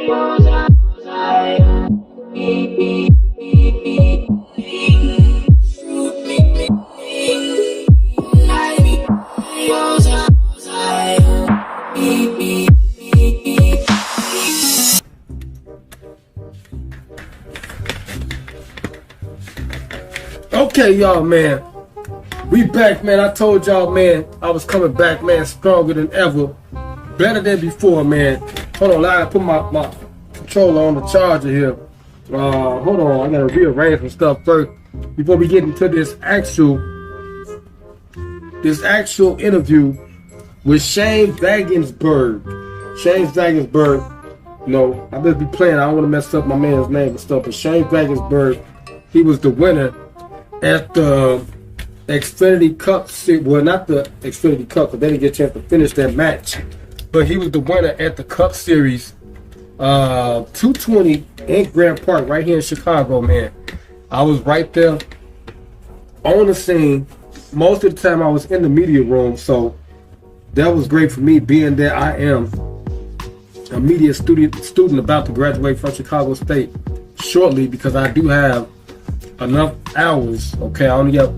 Okay, y'all, man. We back, man. I told y'all, man, I was coming back, man, stronger than ever. Better than before, man. Hold on, I put my controller on the charger here. Hold on, I gotta rearrange some stuff first before we get into this actual interview with Shan Wagensberg. Shan Wagensberg, you know, I better be playing. I don't want to mess up my man's name and stuff, but Shan Wagensberg, he was the winner at the Xfinity Cup. Well, not the Xfinity Cup, because they didn't get a chance to finish that match. But he was the winner at the Cup Series 220 in Grant Park, right here in Chicago, man. I was right there on the scene. Most of the time I was in the media room, so that was great for me being there. I am a media student about to graduate from Chicago State shortly, because I do have enough hours. Okay, I only got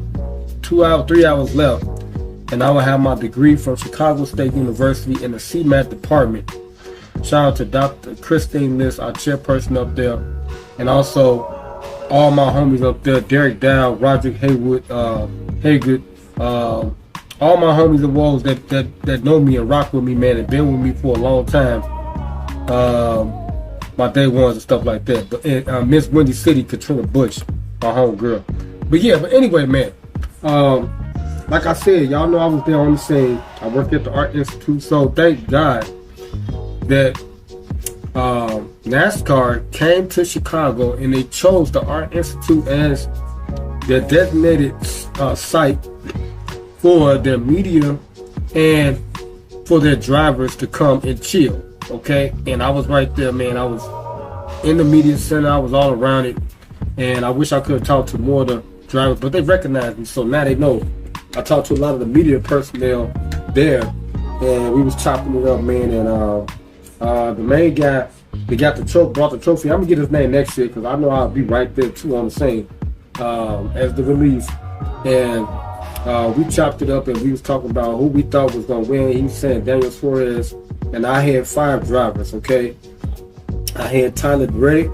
3 hours left, and I will have my degree from Chicago State University in the CMAT department. Shout out to Dr. Christine List, our chairperson up there, and also all my homies up there, Derek Dow, Roderick Haywood, Haygood, all my homies and wolves that know me and rock with me, man, and been with me for a long time. My day ones and stuff like that. But Miss Windy City, Katrina Bush, my homegirl. But yeah, but anyway, man, like I said, y'all know I was there on the scene. I work at the Art Institute, so thank God that NASCAR came to Chicago and they chose the Art Institute as their designated site for their media and for their drivers to come and chill. Okay, and I was right there, man. I was in the media center. I was all around it, and I wish I could have talked to more of the drivers, but they recognized me, so now they know. I talked to a lot of the media personnel there, and we was chopping it up, man. And the main guy that got the trophy, brought the trophy. I'm gonna get his name next year, because I know I'll be right there too on the scene as the release. And we chopped it up, and we was talking about who we thought was gonna win. He was saying Daniel Suarez, and I had 5 drivers. Okay, I had Tyler Reddick,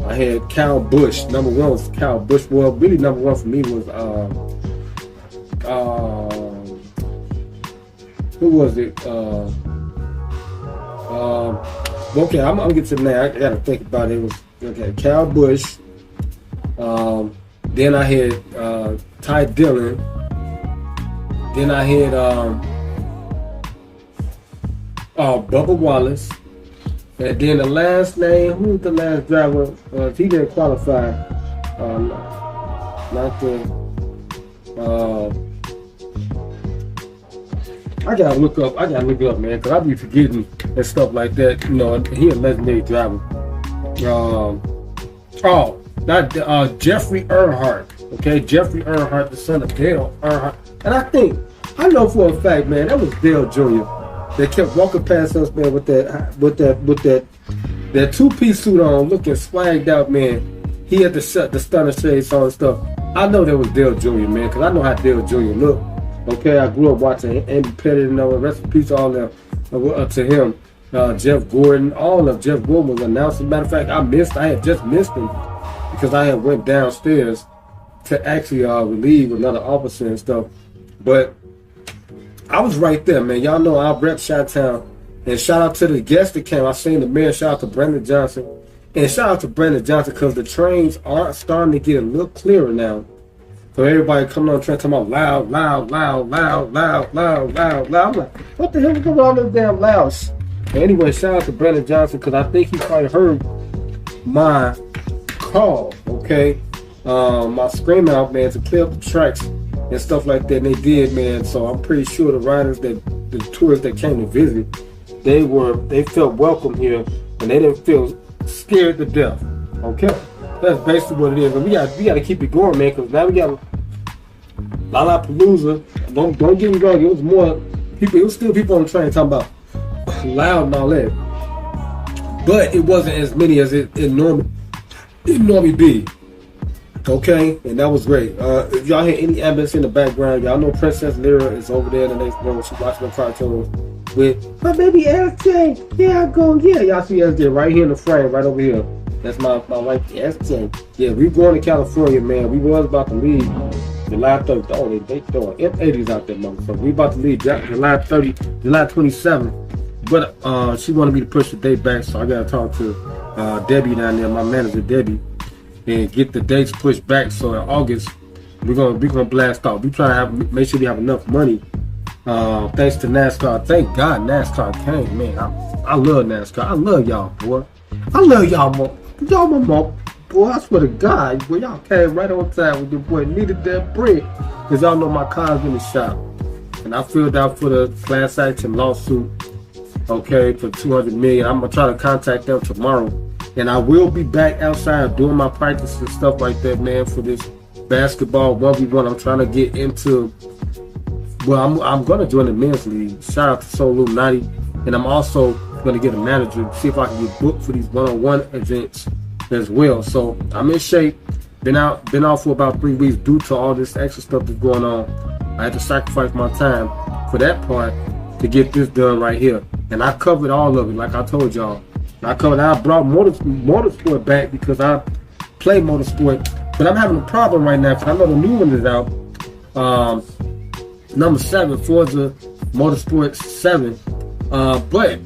I had Kyle Busch. Number 1 was Kyle Busch. Well, really number 1 for me was who was it? Okay, I'm gonna get to the name. I gotta think about it. It was okay, Kyle Busch. Then I had Ty Dillon. Then I had Bubba Wallace. And then the last name, who was the last driver? He didn't qualify. Not the. I gotta look up, man, because I be forgetting and stuff like that. You know, he a legendary driver. Not Jeffrey Earnhardt. Okay, Jeffrey Earnhardt, the son of Dale Earnhardt. And I know for a fact, man, that was Dale Jr. that kept walking past us, man, with that 2-piece suit on, looking swagged out, man. He had the stunner shades on and stuff. I know that was Dale Jr., man, because I know how Dale Jr. looked. Okay, I grew up watching Andy Pettit and all the rest of peace, all them to him. Jeff Gordon, all of Jeff Gordon was announced. As a matter of fact, I had just missed him because I had went downstairs to actually relieve another officer and stuff. But I was right there, man. Y'all know I rep Chi-Town. And shout out to the guests that came. I seen the mayor. Shout out to Brandon Johnson. And shout out to Brandon Johnson, because the trains are starting to get a little clearer now. So everybody coming on the train talking about loud, loud, loud, loud, loud, loud, loud, loud. I'm like, what the hell is going on with this damn loud? But anyway, shout out to Brandon Johnson, because I think he probably heard my call, okay? My scream out, man, to clear up the tracks and stuff like that. And they did, man. So I'm pretty sure the riders, the tourists that came to visit, they felt welcome here, and they didn't feel scared to death. Okay, that's basically what it is. But we got to keep it going, man, because now we got Lollapalooza. Don't get me wrong, it was still people on the train talking about loud and all that. but it wasn't as many as it normally be. Okay, and that was great. If y'all hear any ambulance in the background, y'all know Princess Lyra is over there in the next room. She's watching the cartoon with my baby SJ. Here I go. Yeah, y'all see SJ right here in the frame, right over here. That's my wife, SJ. Yeah, we going to California, man. We was about to leave July 30th. Oh, they throwing M80s out there, motherfucker. We about to leave July 27th. But she wanted me to push the date back, so I gotta talk to Debbie down there, my manager Debbie, and get the dates pushed back. So in August, we're gonna blast off. We try to make sure we have enough money. Thanks to NASCAR. Thank God NASCAR came, man. I love NASCAR. I love y'all, boy. I love y'all more. Y'all my mom. Boy, I swear to God, boy, y'all came right on time with your boy. Needed that bread. Cause y'all know my car's in the shop. And I filled out for the class action lawsuit, okay, for $200 million. I'm gonna try to contact them tomorrow. And I will be back outside doing my practice and stuff like that, man, for this basketball 1v1. I'm trying to get into, well, I'm going to join the men's league. Shout out to Soul Illuminati. And I'm also going to get a manager, see if I can get booked for these one-on-one events as well. So I'm in shape. Been off for about 3 weeks due to all this extra stuff that's going on. I had to sacrifice my time for that part to get this done right here. And I covered all of it, like I told y'all. I brought motorsport back because I play motorsport, but I'm having a problem right now because I know the new one is out. Number 7, Forza Motorsport 7. But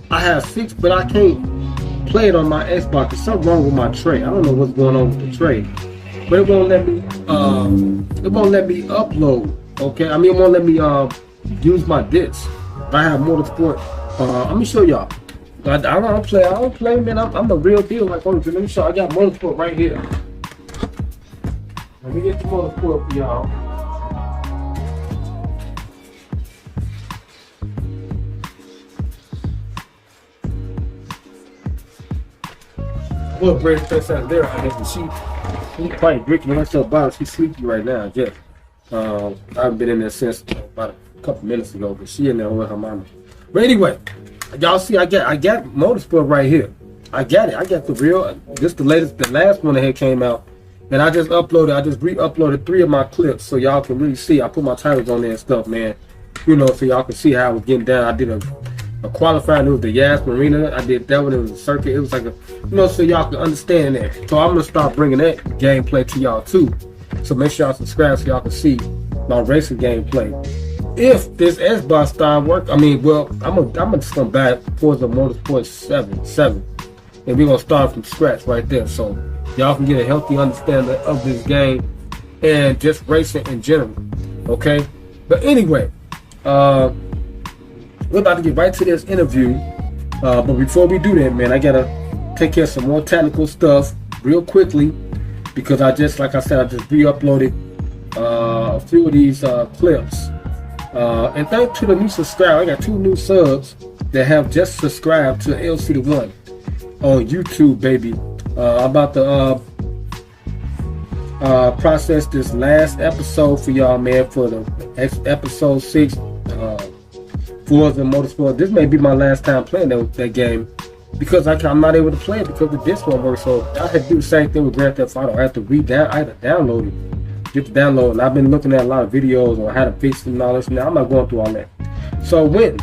I have 6, but I can't play it on my Xbox. There's something wrong with my tray. I don't know what's going on with the tray, but it won't let me. It won't let me upload. Okay, I mean it won't let me use my discs. I have motorsport. Let me show y'all. I don't play, man. I'm the real deal. Like, let me show. I got motorsport right here. Let me get the motorsport for y'all. Well, Brady Princess there. She's quite drinking herself bottle. She's sleepy right now. Yes. I haven't been in there since about a couple minutes ago, but she in there with her mama. But anyway. Y'all see, I got motorsport right here. I got it. I got the real. This the last one that had came out, and I just re-uploaded 3 of my clips so y'all can really see. I put my titles on there and stuff, man. You know, so y'all can see how I was getting down. I did a qualifying. It was the Yas Marina. I did that one. It was a circuit. It was like so y'all can understand that. So I'm gonna start bringing that gameplay to y'all too. So make sure y'all subscribe so y'all can see my racing gameplay. If this Xbox style work, I'm just gonna buy Forza Motorsport 7, and we're gonna start from scratch right there, so y'all can get a healthy understanding of this game and just racing in general. Okay, but anyway, we're about to get right to this interview. But before we do that, man, I gotta take care of some more technical stuff real quickly because like I said, I just re-uploaded a few of these clips. And thanks to the new subscriber, I got 2 new subs that have just subscribed to Lcdaone on YouTube, baby. I'm about to process this last episode for y'all, man, for the episode 6, Forza Motorsport. This may be my last time playing that game because I'm not able to play it because the disc won't work. So I had to do the same thing with Grand Theft Auto. I had to download it. Get the download, and I've been looking at a lot of videos on how to fix it and all this. Now I'm not going through all that. So when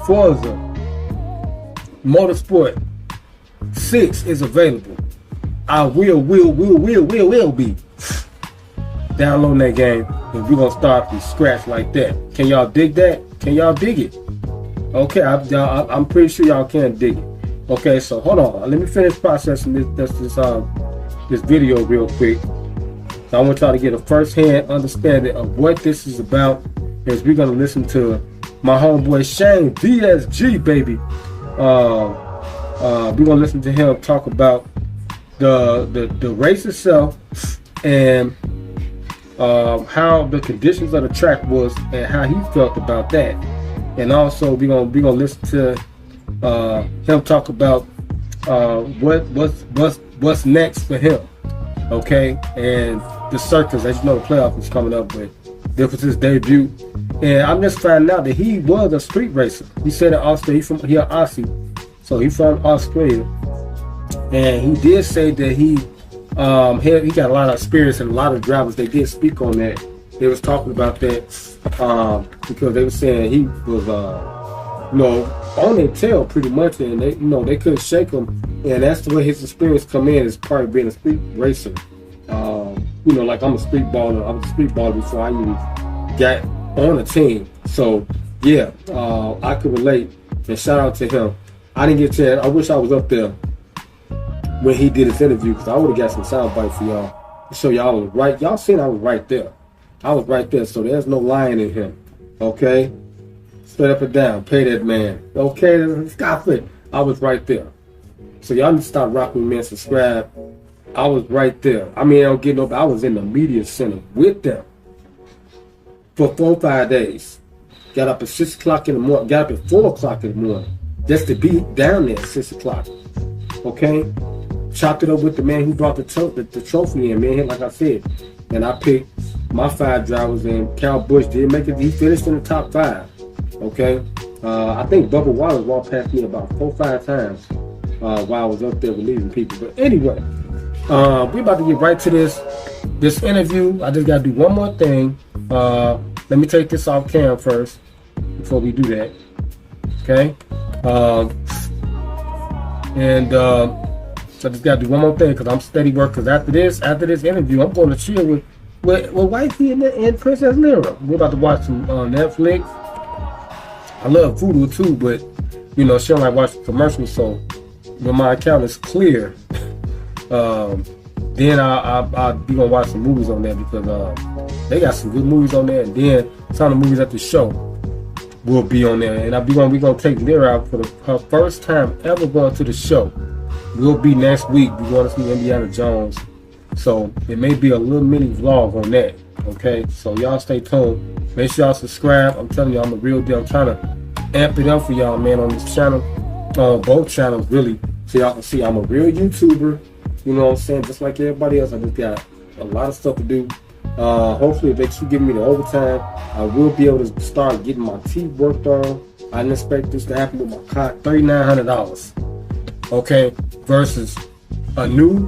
Forza Motorsport 6 is available, I will be downloading that game, and we're gonna start from scratch like that. Can y'all dig that? Can y'all dig it? Okay, I'm pretty sure y'all can dig it. Okay, so hold on. Let me finish processing this video real quick. So I want y'all to get a first-hand understanding of what this is about as we're going to listen to my homeboy Shan, DSG, baby. We're going to listen to him talk about the race itself and how the conditions of the track was and how he felt about that. And also we're gonna listen to him talk about what's next for him. Okay, and the circus, as you know, the playoff is coming up, but this was his debut. And I'm just finding out that he was a street racer. He said in Austin, he's from here, Aussie. So he's from Australia, and he did say that he got a lot of experience, and a lot of drivers they did speak on that. They was talking about that because they were saying he was on their tail pretty much, and they couldn't shake him, and that's the way his experience come in is part of being a street racer. Like I'm a street baller. I was a street baller before I even got on a team. So yeah, I could relate, and shout out to him. I didn't get a chance. I wish I was up there when he did his interview, because I would have got some sound bites for y'all to show y'all I was right. Y'all seen I was right there. I was right there, so there's no lying in him. Okay? Straight up and down. Pay that man. Okay? Stop it. I was right there. So y'all need to stop rocking with me and subscribe. I was right there. I mean, I don't get no, I was in the media center with them for 4 or 5 days. Got up at 6 o'clock in the morning. Got up at 4 o'clock in the morning just to be down there at 6 o'clock. Okay? Chopped it up with the man who brought the trophy in, man. Like I said. And I picked my 5 drivers, and Cal Busch did make it. He finished in the top 5. Okay? I think Bubba Wallace walked past me about 4 or 5 times while I was up there relieving people. But anyway, we're about to get right to this interview. I just got to do one more thing. Let me take this off cam first before we do that. Okay? So I just got to do one more thing because I'm steady work. Because after this interview, I'm going to chill with Wifey and Princess Lyra. We're about to watch some Netflix. I love Voodoo too, but she don't like watching commercials. So when my account is clear, then I'll be gonna watch some movies on there, because they got some good movies on there, and then some of the movies at the show will be on there. And we gonna take Lyra out for her first time ever going to the show. Will be next week. We're going to see Indiana Jones. So it may be a little mini vlog on that. Okay, so y'all stay tuned. Make sure y'all subscribe. I'm telling you, I'm the real deal. I'm trying to amp it up for y'all, man, on this channel, on both channels, really, so y'all can see I'm a real YouTuber. You know what I'm saying? Just like everybody else, I just got a lot of stuff to do. Hopefully, if they keep giving me the overtime, I will be able to start getting my teeth worked on. I didn't expect this to happen with my car. $3,900. Okay, versus a new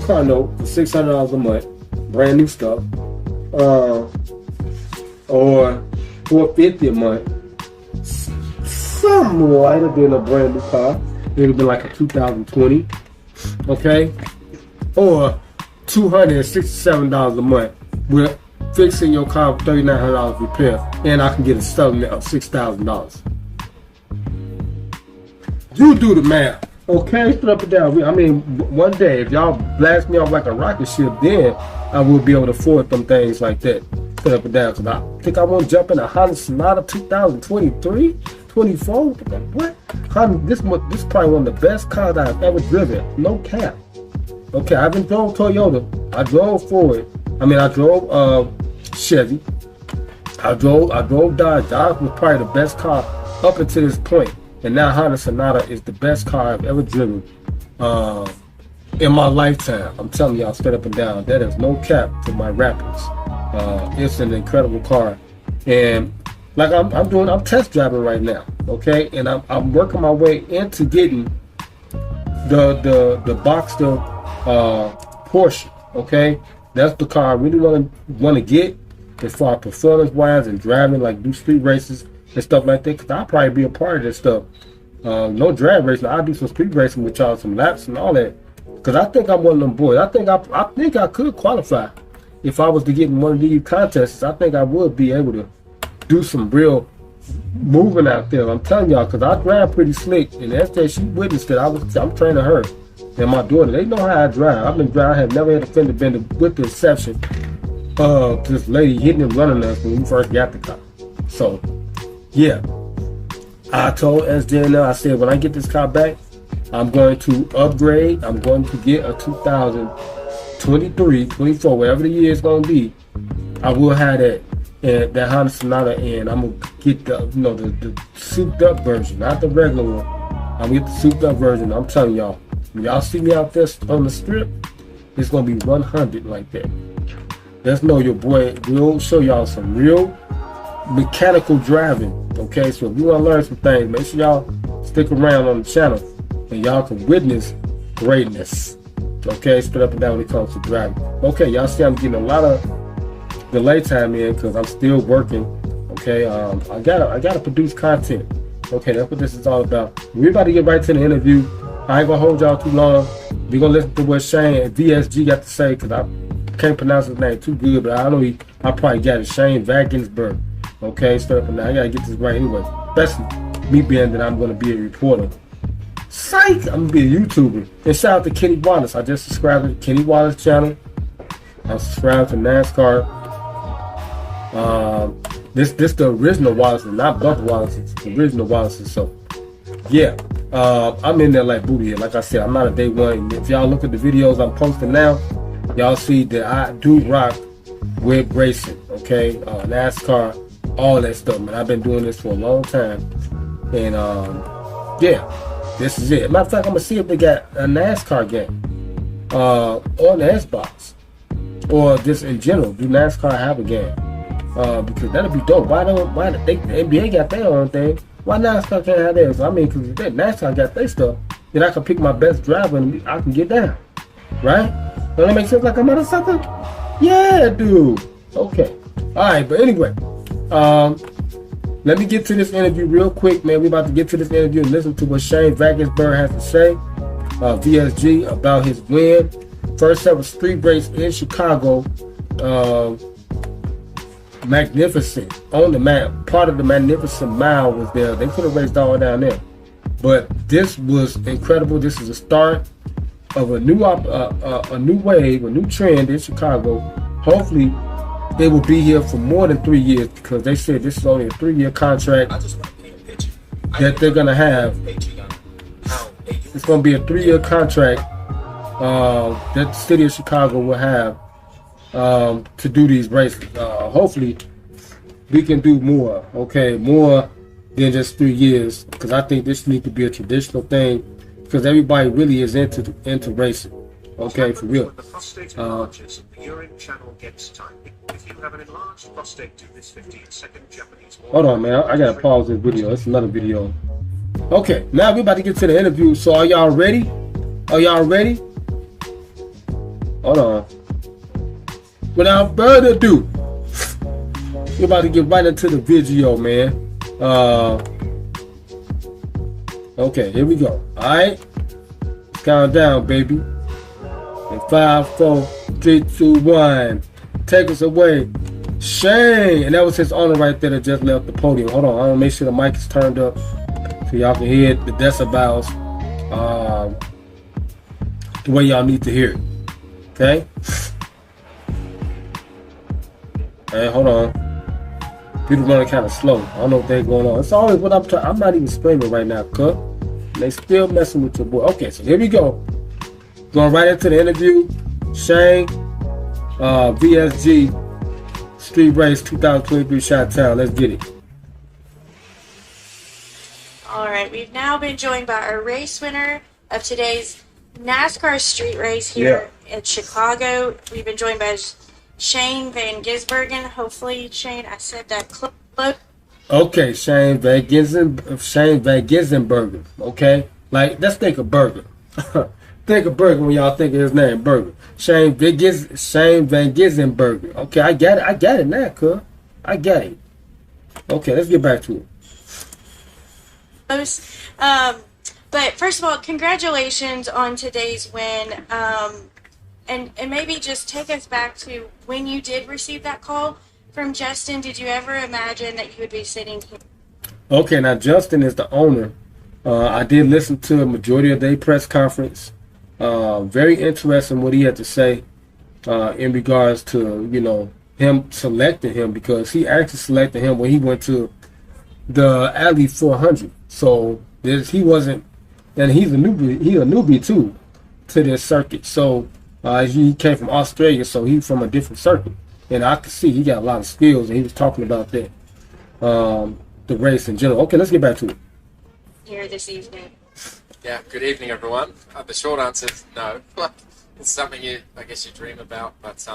car note for $600 a month, brand new stuff, or $450 a month, something lighter than a brand new car. It would have been like a 2020, okay, or $267 a month with fixing your car with $3,900 repair, and I can get a settlement of $6,000. You do the math, okay? Put up and down. I mean, one day, if y'all blast me off like a rocket ship, then I will be able to afford them things like that. Put up and down. Because I think I want to jump in a Honda Sonata 2023, 24. What? This is probably one of the best cars I've ever driven. No cap. Okay, I haven't drove Toyota. I drove Ford. I mean, I drove Chevy. I drove Dodge. Dodge was probably the best car up until this point. And now Honda Sonata is the best car I've ever driven in my lifetime. I'm telling y'all straight up and down. That is no cap for my Rapids. It's an incredible car. And like I'm test driving right now. Okay, and I'm working my way into getting the Boxster Porsche. Okay, that's the car I really want to get as far as performance wise and driving, like do street races and stuff like that, because I'll probably be a part of that stuff. No drag racing. I'll do some street racing with y'all, some laps and all that. Because I think I'm one of them boys. I think I could qualify if I was to get in one of these contests. I think I would be able to do some real moving out there. I'm telling y'all, because I drive pretty slick, and SJ, she witnessed it. I'm training her and my daughter. They know how I drive. I have never had a fender bender, with the exception of this lady hitting and running us when we first got the car. So yeah, I told SJ now, I said, when I get this car back, I'm going to upgrade. I'm going to get a 2023, 24, whatever the year is going to be. I will have that Honda Sonata, and I'm going to get the souped up version, not the regular one. I'm going to get the souped up version. I'm telling y'all, when y'all see me out there on the strip, it's going to be 100 like that. Let's know your boy will show y'all some real mechanical driving. Okay, so if you want to learn some things, make sure y'all stick around on the channel, and y'all can witness greatness. Okay, straight up and down when it comes to driving. Okay, y'all see I'm getting a lot of delay time in because I'm still working. Okay, I gotta produce content. Okay, that's what this is all about. We're about to get right to the interview. I ain't gonna hold y'all too long. We're gonna listen to what Shane and VSG got to say because I can't pronounce his name too good, but I know I probably got it. Shane Vagensberg. Okay, straight up and down. I gotta get this right anyway. Especially me being that I'm gonna be a reporter. Psych! I'm gonna be a YouTuber. And shout out to Kenny Wallace. I just subscribed to Kenny Wallace channel. I'm subscribed to NASCAR. This the original Wallace's, not Bubba Wallace's. The original Wallace's. So yeah, I'm in there like booty. Like I said, I'm not a day one. If y'all look at the videos I'm posting now, y'all see that I do rock with racing. Okay, NASCAR, all that stuff, man. I've been doing this for a long time, and yeah, this is it. Matter of fact, I'm gonna see if they got a NASCAR game on the Xbox, or just in general. Do NASCAR have a game? Because that'd be dope. Why the NBA got their own thing? Why NASCAR can't have theirs? I mean, because if NASCAR got their stuff, then I can pick my best driver and I can get down, right? Don't that make sense? Like I'm out of something? Yeah, dude. Okay. All right, but anyway, let me get to this interview real quick, man. We about to get to this interview and listen to what Shane Vagensberg has to say, VSG, about his win. First ever street race in Chicago. Magnificent. On the map, part of the Magnificent Mile was there. They could have raced all down there, but this was incredible. This is a start of a new wave, a new trend in Chicago. Hopefully, they will be here for more than 3 years because they said this is only a 3-year contract that they're gonna have. It's gonna be a 3-year contract that the city of Chicago will have to do these races. Hopefully we can do more, okay, more than just 3 years, because I think this needs to be a traditional thing because everybody really is into racing, okay, for real. The prostate enlarges and the urine channel gets tight. If you have an enlarged prostate, do this 15-second Japanese. Hold on, man, I gotta pause this video. It's another video. Okay, now we're about to get to the interview. So are y'all ready? Are y'all ready? Hold on. Without further ado, we're about to get right into the video, man. Okay, here we go. Alright? Count down, baby. In 5, 4, 3, 2, 1. Take us away. Shane! And that was his owner right there that just left the podium. Hold on, I want to make sure the mic is turned up so y'all can hear the decibels the way y'all need to hear it. Okay? Hey, hold on. People running kind of slow. I don't know what they're going on. It's always what I'm trying. I'm not even screaming right now, cut. They still messing with your boy. Okay, so here we go. Going right into the interview. Shane, VSG, Street Race 2023 Chi-Town. Let's get it. All right, we've now been joined by our race winner of today's NASCAR Street Race here in Chicago. We've been joined by Shane Van Gisbergen. Hopefully, Shane, I said that close. Okay, Shane Van Gisbergen. Okay, like let's think of burger. Think of burger when y'all think of his name, burger. Shane Van Gisbergen. Okay, I got it now, cuz. I got it. Okay, let's get back to it. But first of all, congratulations on today's win. And maybe just take us back to when you did receive that call from Justin. Did you ever imagine that you would be sitting here? Okay, now Justin is the owner. I did listen to a majority of their press conference. Very interesting what he had to say in regards to, you know, him selecting him, because he actually selected him when he went to the Alley 400. So he wasn't, and he's a newbie too to this circuit. So he came from Australia, so he's from a different circuit, and I could see he got a lot of skills, and he was talking about that, the race in general. Okay, let's get back to it. Here this evening. Yeah, good evening, everyone. The short answer is no. It's something I guess you dream about, but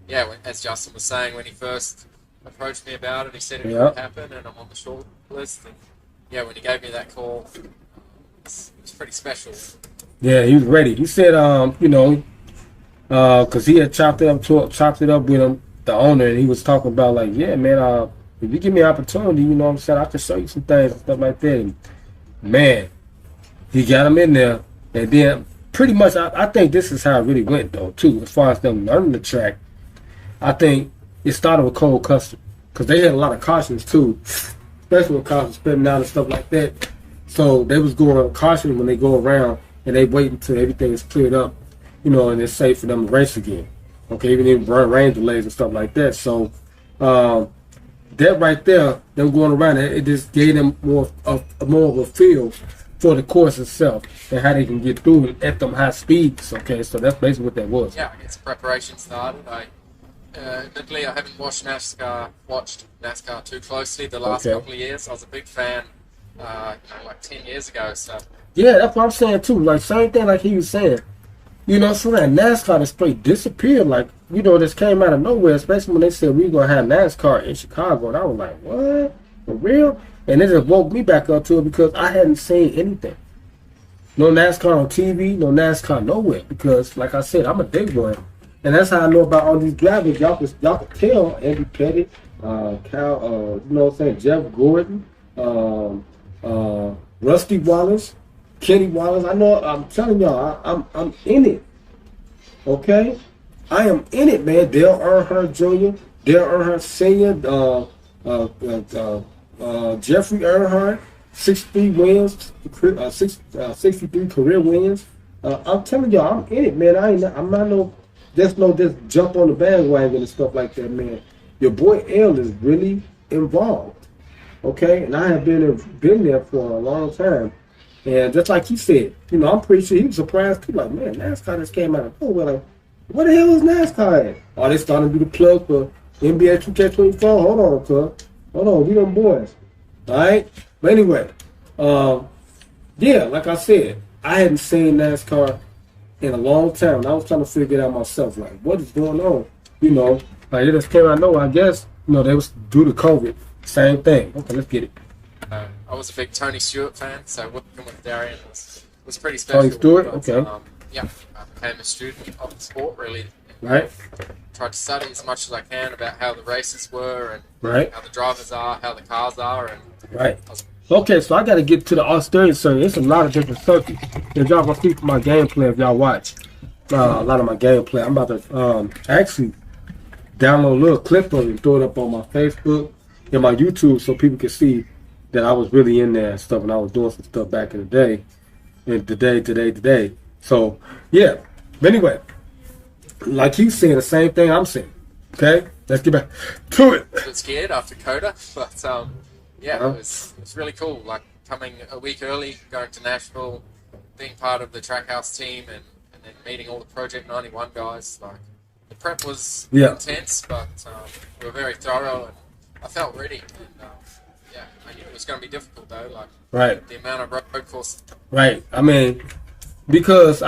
yeah, as Justin was saying, when he first approached me about it, he said it would happen, and I'm on the short list. And yeah, when he gave me that call, it was pretty special. Yeah, he was ready. He said, you know, because he had chopped it up with him, the owner, and he was talking about like, yeah, man, if you give me an opportunity, you know what I'm saying, I can show you some things and stuff like that. And man, he got him in there, and then pretty much, I think this is how it really went though, too, as far as them learning the track. I think it started with cold custom because they had a lot of cautions too, especially with cautions spinning out and stuff like that. So they was going caution when they go around, and they wait until everything is cleared up, you know, and it's safe for them to race again. Okay, even in rain delays and stuff like that. So that right there, them going around, it just gave them more of a feel for the course itself and how they can get through it at them high speeds. Okay, so that's basically what that was. Yeah, I guess preparation started. Admittedly, I haven't watched NASCAR too closely the last couple of years. I was a big fan, like 10 years ago. So yeah, that's what I'm saying too. Like same thing, like he was saying. You know, so that NASCAR display disappeared, like, you know, this came out of nowhere, especially when they said we were going to have NASCAR in Chicago. And I was like, what? For real? And it just woke me back up to it because I hadn't seen anything. No NASCAR on TV, no NASCAR nowhere. Because, like I said, I'm a big boy. And that's how I know about all these drivers. Y'all can tell Andy Pettit, Cal, you know what I'm saying, Jeff Gordon, Rusty Wallace, Kenny Wallace. I know. I'm telling y'all, I'm in it. Okay, I am in it, man. Dale Earnhardt Jr., Dale Earnhardt Sr., Jeffrey Earnhardt, 63 wins, 63 career wins. I'm telling y'all, I'm in it, man. I'm not just jump on the bandwagon and stuff like that, man. Your boy L is really involved. Okay, and I have been there for a long time. And just like he said, you know, I'm pretty sure he was surprised too. Like, man, NASCAR just came out of nowhere. Like, what the hell is NASCAR at? Oh, they starting to do the plug for NBA 2K24. Hold on, cuz. Hold on, we them boys. All right? But anyway, yeah, like I said, I hadn't seen NASCAR in a long time. And I was trying to figure it out myself. Like, what is going on? You know, like, it just came out of nowhere. I guess, you know, they was due to COVID. Same thing. Okay, let's get it. I was a big Tony Stewart fan, so working with Darian was pretty special. Tony Stewart, but, okay. Yeah, I became a student of the sport, really. Right. Tried to study as much as I can about how the races were and right. how the drivers are, how the cars are, and right. Okay, so I got to get to the Australian circuit. It's a lot of different circuits. If y'all gonna see my gameplay, if y'all watch a lot of my gameplay, I'm about to actually download a little clip of it and throw it up on my Facebook and my YouTube so people can see that I was really in there and stuff, and I was doing some stuff back in the day, and today. So, yeah. But anyway, like he's saying the same thing I'm saying. Okay? Let's get back to it. I was scared after Coda, but yeah, it was really cool. Like coming a week early, going to Nashville, being part of the Trackhouse team, and then meeting all the Project 91 guys. Like the prep was intense, but we were very thorough, and I felt ready. And, yeah, I knew it was going to be difficult though, like the amount of road courses. Right. I mean, because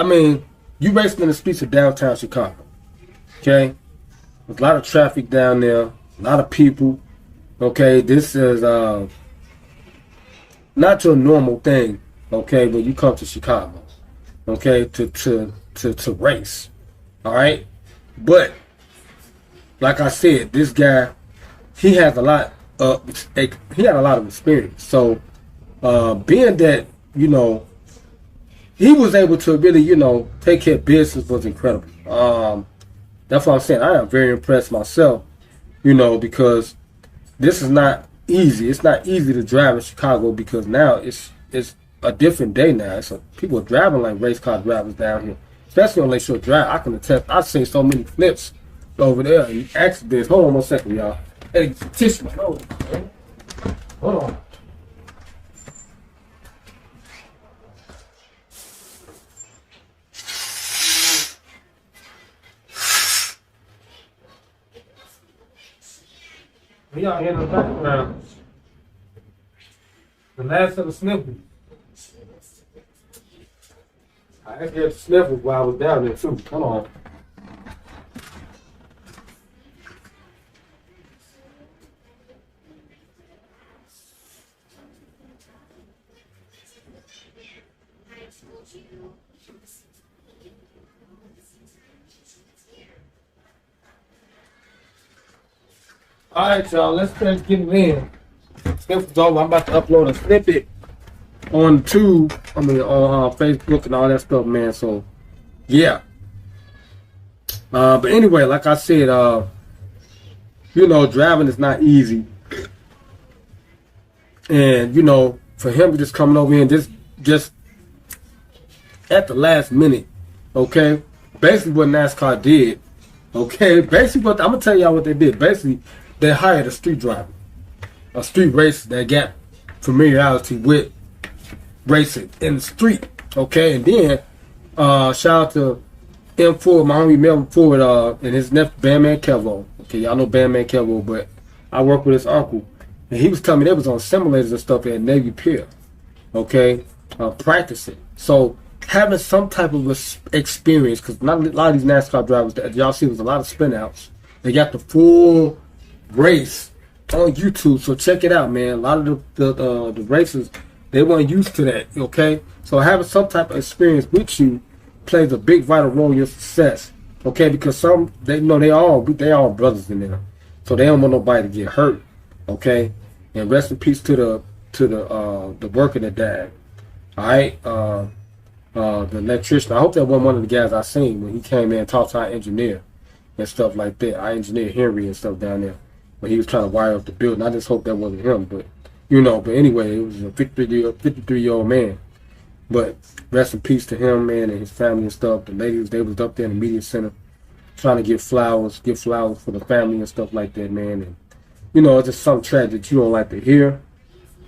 you racing in the streets of downtown Chicago. Okay? There's a lot of traffic down there, a lot of people. Okay, this is not your normal thing, okay, when you come to Chicago. Okay, to race. Alright? But like I said, this guy, he had a lot of experience. So being that, you know, he was able to really, you know, take care of business was incredible. That's what I'm saying. I am very impressed myself, you know, because this is not easy. It's not easy to drive in Chicago because now it's a different day now. People are driving like race car drivers down here, especially on Lakeshore Drive. I can attest. I've seen so many flips over there and accidents. Hold on 1 second, y'all. Hey, tissue my nose. Hold on. We out here in the background. The last of the sniffles. I actually had sniffles while I was down there too. Hold on. All right, y'all. Let's get it in. Snippet's over. I'm about to upload a snippet on on Facebook and all that stuff, man. So, yeah. But anyway, like I said, driving is not easy. And, for him just coming over here and just at the last minute, okay? Basically what NASCAR did, okay? Basically what, I'm going to tell y'all what they did. Basically, they hired a street driver, a street racer that got familiarity with racing in the street, okay? And then, shout out to M Ford, my homie Melvin Ford, and his nephew, Bandman Kevo. Okay, y'all know Bandman Kevo, but I work with his uncle. And he was telling me they was on simulators and stuff at Navy Pier, okay, practicing. So having some type of experience, because not a lot of these NASCAR drivers that y'all see was a lot of spin outs. They got the full race on YouTube, so check it out, man. A lot of the racers, they weren't used to that, okay. So having some type of experience with you plays a big vital role in your success, okay? Because they all brothers in there, so they don't want nobody to get hurt, okay? And rest in peace to the worker that died. All right, the electrician. I hope that wasn't one of the guys I seen when he came in and talked to our engineer and stuff like that. Our engineer Henry and stuff down there when he was trying to wire up the building. I just hope that wasn't him, but But anyway, it was a 53-year-old man. But rest in peace to him, man, and his family and stuff. The ladies, they was up there in the media center trying to give flowers for the family and stuff like that, man. And, it's just some tragedy that you don't like to hear,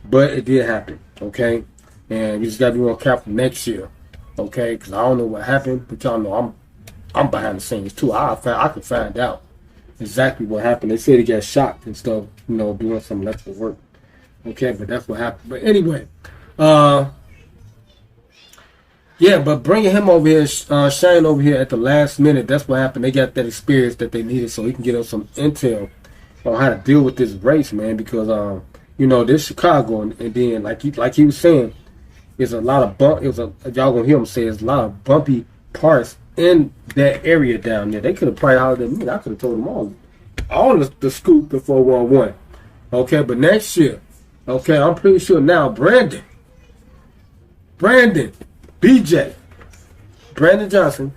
but it did happen, okay? And you just got to be more careful next year, okay? Because I don't know what happened, but y'all know I'm behind the scenes, too. I could find out exactly what happened. They said he got shot and stuff, doing some electrical work, okay? But that's what happened. But anyway, yeah, but bringing him over here, Shan over here at the last minute, that's what happened. They got that experience that they needed so he can get us some intel on how to deal with this race, man, because, this Chicago, and then, like he was saying, there's a lot of y'all gonna hear him say, there's a lot of bumpy parts in that area down there. They could have probably hollered at me. I could have told them all the scoop before 411. Okay, but next year, okay, I'm pretty sure now, Brandon, BJ, Brandon Johnson,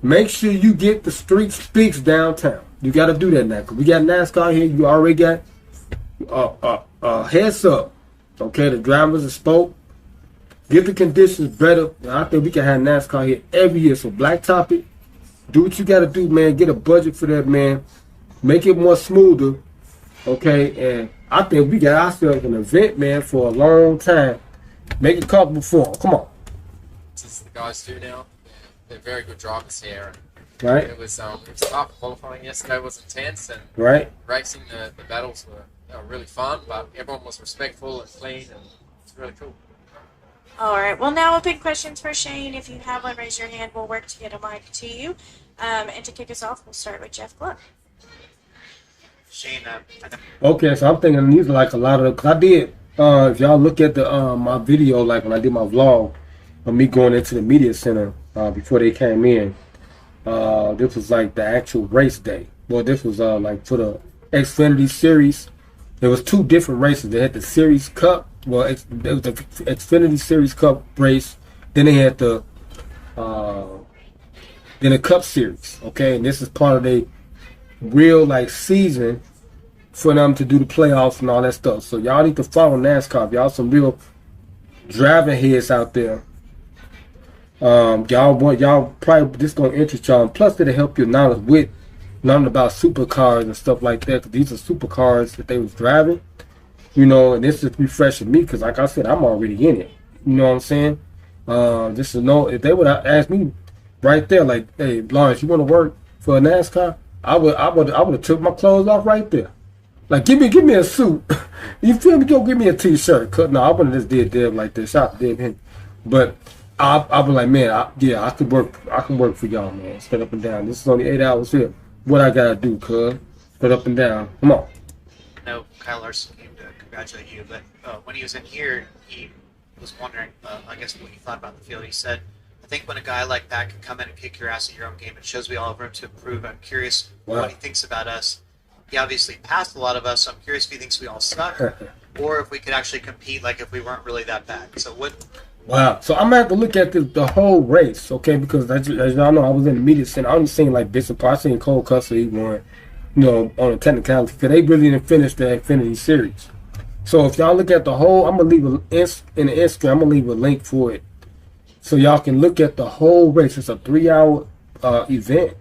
make sure you get the street speaks downtown. You got to do that now, because we got NASCAR here. You already got heads up. Okay, the drivers have spoke. Get the conditions better. I think we can have NASCAR here every year. So blacktop it. Do what you got to do, man. Get a budget for that, man. Make it more smoother. Okay, and I think we got ourselves an event, man, for a long time. Make it comfortable for them. Come on. As the guys do now, they're very good drivers here. And right. It was tough. Qualifying yesterday was intense, and right. Racing the battles were really fun, but everyone was respectful and clean, and it's really cool. All right. Well, now open questions for Shane. If you have one, raise your hand. We'll work to get a mic to you. And to kick us off, we'll start with Jeff Gluck. Shane, okay, so I'm thinking these are like a lot of, because I did, if y'all look at the my video, like when I did my vlog of me going into the media center before they came in, this was like the actual race day. Well, this was like for the Xfinity Series. There was two different races. They had the Series Cup. Well, there was the Xfinity Series Cup race. Then they had the Cup Series. Okay, and this is part of the real like season for them to do the playoffs and all that stuff. So y'all need to follow NASCAR. If y'all some real driving heads out there, y'all probably this gonna interest y'all. And plus, it'll help your knowledge with learning about supercars and stuff like that. Cause these are supercars that they was driving, and this is refreshing me because, like I said, I'm already in it. You know what I'm saying? Just to know, if they would have asked me right there, like, "Hey, Lawrence, you want to work for a NASCAR?" I would have took my clothes off right there. Like, give me a suit. You feel me? Go give me a t-shirt. No, I wouldn't have just did Deb like this. Shout out to Deb. But I be like, man, I could work. I can work for y'all, man. Straight up and down. This is only 8 hours here. What I gotta do, cuz? Straight up and down. Come on. No, Kyle Larson came to congratulate you, but when he was in here, he was wondering, I guess, what you thought about the field. You said, I think when a guy like that can come in and kick your ass at your own game, it shows we all have room to improve. I'm curious what he thinks about us. He obviously passed a lot of us, so I'm curious if he thinks we all suck, or if we could actually compete like if we weren't really that bad. So what? Wow. So I'm going to have to look at the whole race, okay? Because as y'all know, I was in the media center. I only seen like bits and parts. I seen Cole Custer, he won, on a technicality, because they really didn't finish the Xfinity Series. So if y'all look at the whole, I'm going to leave in the Instagram, I'm going to leave a link for it. So y'all can look at the whole race. It's a 3-hour event.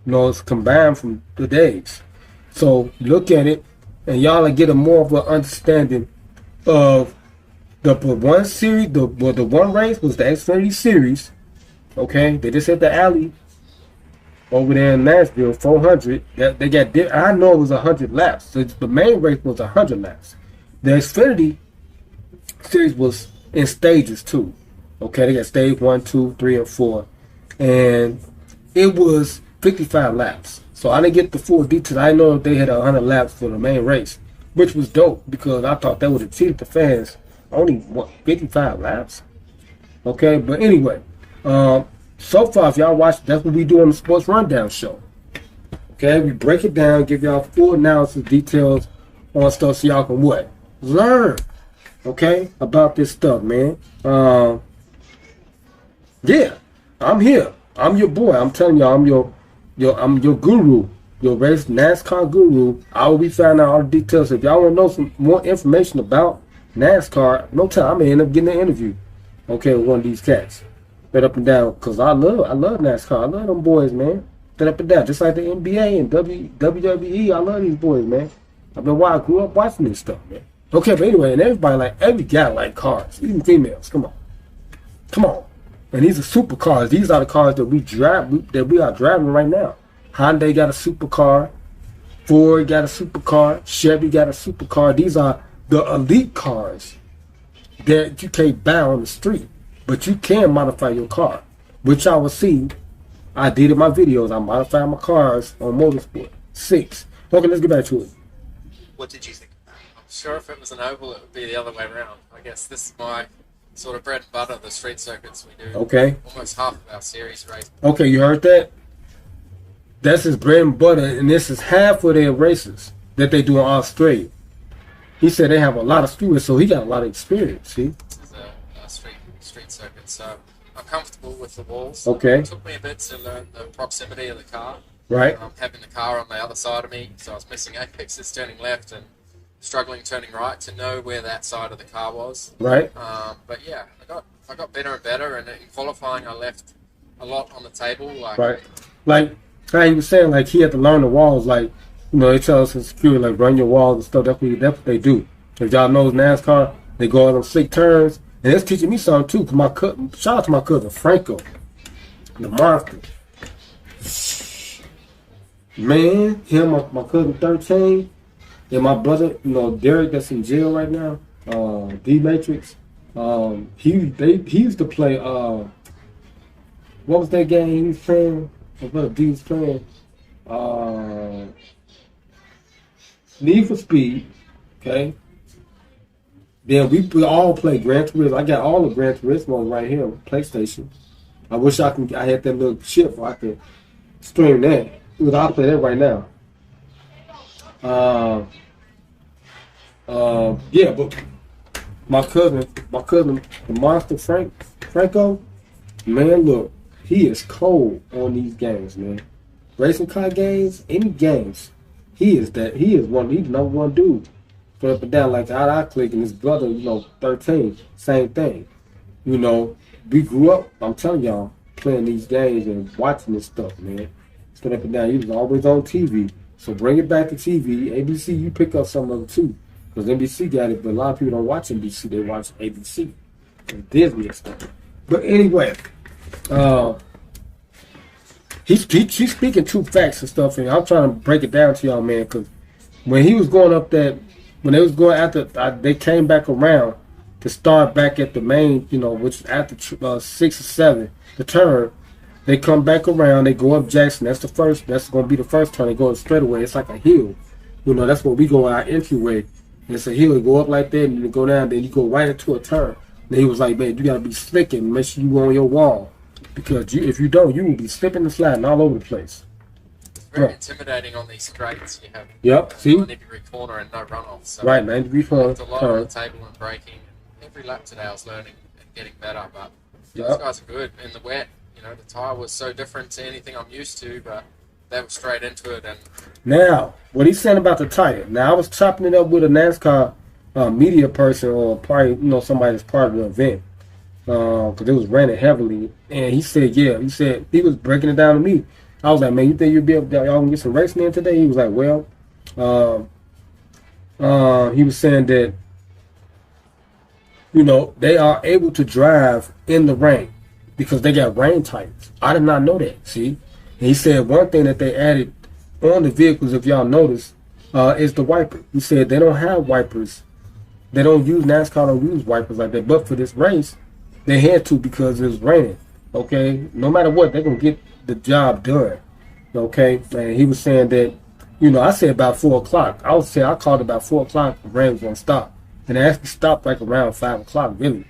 It's combined from the days. So look at it, and y'all will get a more of an understanding of the one series. The one race was the Xfinity Series. Okay, they just hit the alley over there in Nashville, 400. They got. I know it was 100 laps. So the main race was 100 laps. The Xfinity Series was in stages too. Okay, they got stage 1, 2, 3, and 4, and it was 55 laps. So I didn't get the full details. I know they had 100 laps for the main race, which was dope because I thought that would have cheated the fans. Only 55 laps. Okay, but anyway, so far if y'all watch, that's what we do on the Sports Rundown show. Okay, we break it down, give y'all full analysis, details on stuff so y'all can what? Learn. Okay, about this stuff, man. Yeah, I'm here. I'm your boy. I'm telling y'all, I'm your guru, your race NASCAR guru. I will be finding out all the details. If y'all want to know some more information about NASCAR, no time, I'm gonna end up getting an interview. Okay, with one of these cats. Straight up and down, cause I love NASCAR. I love them boys, man. Straight up and down, just like the NBA and WWE. I love these boys, man. I grew up watching this stuff, man. Okay, but anyway, and every guy like cars, even females. Come on. And these are supercars. These are the cars that we drive, that we are driving right now. Hyundai got a supercar. Ford got a supercar. Chevy got a supercar. These are the elite cars that you can't buy on the street, but you can modify your car, which I will see. I did in my videos. I modified my cars on Motorsport 6. Okay, let's get back to it. What did you think? I'm sure if it was an oval, it would be the other way around. I guess this is my sort of bread and butter, the street circuits we do. Okay. Almost half of our series race. Okay, you heard that? That's his bread and butter, and this is half of their races that they do in Australia. He said they have a lot of students, so he got a lot of experience, see? This is a street circuit, so I'm comfortable with the walls. Okay. It took me a bit to learn the proximity of the car. Right. Having the car on the other side of me, so I was missing apexes turning left and struggling turning right to know where that side of the car was. Right. But yeah, I got better and better, and in qualifying I left a lot on the table. Right. Like he was saying, like he had to learn the walls. Like, they tell us in security, like run your walls and stuff. That's what they do. If y'all knows NASCAR, they go on them slick turns, and it's teaching me something too. Cause shout out to my cousin Franco, the monster. Man, him, my cousin 13, and my brother, Derek, that's in jail right now. D Matrix. He used to play. What was that game he was playing? My brother D was playing. Need for Speed. Okay. Then we all play Gran Turismo. I got all the Gran Turismo right here on PlayStation. I wish I had that little chip where I could stream that. I'll play that right now. Yeah, but my cousin, the monster Franco, man, look, he is cold on these games, man. Racing car games, any games, he's the number one dude. Put up and down like I click, and his brother, 13, same thing. We grew up, I'm telling y'all, playing these games and watching this stuff, man. Put up and down, he was always on TV. So bring it back to TV. ABC, you pick up some of it too. Because NBC got it, but a lot of people don't watch NBC, they watch ABC and Disney and stuff. But anyway, he's speaking true facts and stuff, and I'm trying to break it down to y'all, man, because when he was going up that, when they was going after, they came back around to start back at the main, which is after 6 or 7, the turn. They come back around, they go up Jackson. That's going to be the first turn. They go straight away. It's like a hill. That's where we go our entryway. It's a hill. You go up like that, and you go down, then you go right into a turn. And he was like, man, you gotta be slick and make sure you on your wall, because if you don't, you will be slipping and sliding all over the place. Very intimidating on these straights. You have See? on every corner and no runoff. So Right, 90 degree corner. a lot on the table and braking. And every lap today I was learning and getting better. But these guys are good in the wet. You know, the tyre was so different to anything I'm used to, but they were straight into it. And now, what he's saying about the tire. Now, I was chopping it up with a NASCAR media person, or probably somebody that's part of the event, because it was raining heavily. And he said, he was breaking it down to me. I was like, man, you think you'll be able to, y'all can get some racing in today? He was like, well, he was saying that, they are able to drive in the rain because they got rain tires. I did not know that, see? And he said one thing that they added on the vehicles, if y'all notice, is the wiper. He said they don't have wipers. They don't use, NASCAR don't use wipers like that. But for this race, they had to because it was raining, okay? No matter what, they're going to get the job done, okay? And he was saying that, I said about 4 o'clock. I called about 4 o'clock, the rain was going to stop. And it actually stopped like around 5 o'clock, really.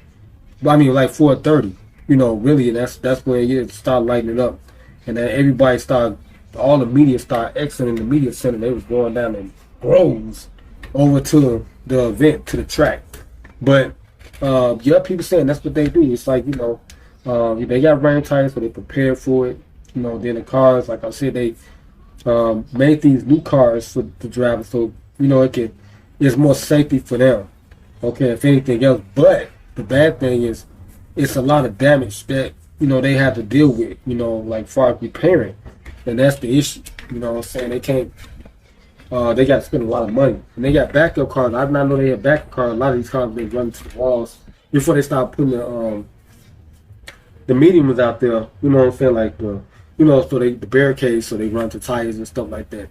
But I mean, like 4:30, really, and that's when it started lightening up. And then everybody started, all the media started exiting the media center. They was going down in groves over to the event, to the track. But, people saying that's what they do. It's like, they got rain tires, so they prepared for it. Then the cars, like I said, they made these new cars for the drivers, so it's more safety for them. Okay, if anything else. But the bad thing is, it's a lot of damage that they have to deal with. Like far as repairing, and that's the issue. You know what I'm saying? They can't. They got to spend a lot of money, and they got backup cars. I did not know they had backup cars. A lot of these cars they run to the walls before they start putting the mediums out there. You know what I'm saying? Like so the barricades, so they run to tires and stuff like that.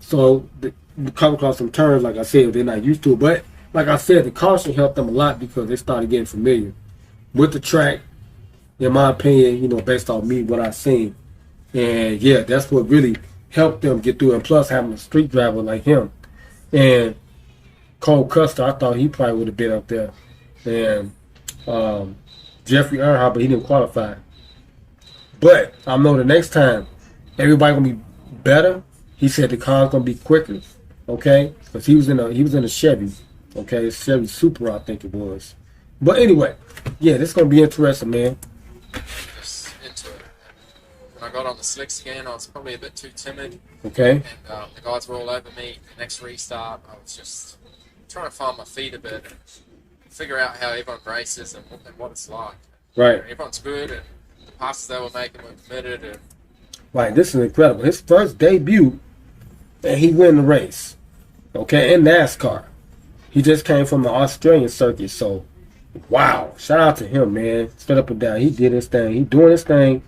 So they come across some turns, like I said, they're not used to it. But like I said, the caution helped them a lot because they started getting familiar with the track, in my opinion, based on me, what I've seen. And yeah, that's what really helped them get through. And plus having a street driver like him. And Cole Custer, I thought he probably would have been up there. And Jeffrey Earnhardt, but he didn't qualify. But I know the next time everybody gonna be better. He said the car's gonna be quicker, okay? Because he was in a Chevy, okay, Chevy Supra, I think it was. But anyway, yeah, this is gonna be interesting, man. Just into it. When I got on the slicks again, I was probably a bit too timid. Okay. And the guys were all over me. The next restart, I was just trying to find my feet a bit and figure out how everyone races and what it's like. Right. Everyone's good, and the passes they were making were committed. And right, this is incredible. His first debut, and he win the race, okay, in NASCAR. He just came from the Australian circuit, so wow, shout out to him, man. Straight up and down, he did his thing. He doing his thing.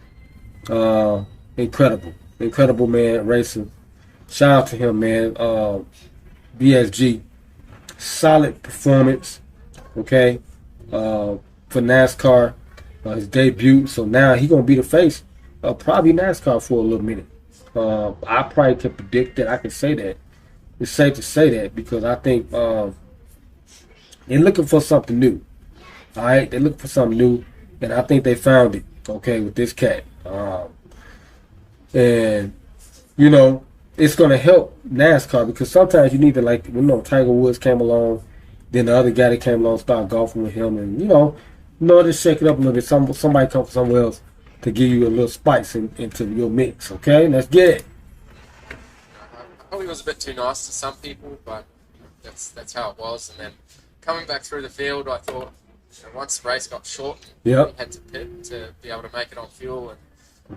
Incredible, man, racing. Shout out to him, man. BSG, solid performance, okay, for NASCAR. His debut, so now he gonna be the face of probably NASCAR for a little minute. I probably can predict that. I can say that. It's safe to say that because I think they're looking for something new. All right, they're looking for something new, and I think they found it. Okay, with this cat, and it's gonna help NASCAR because sometimes you need to, like, Tiger Woods came along, then the other guy that came along started golfing with him, and just shake it up a little bit. Somebody come from somewhere else to give you a little spice into your mix. Okay, let's get it. I probably was a bit too nice to some people, but that's how it was. And then coming back through the field, I thought once the race got short, we had to pit to be able to make it on fuel, and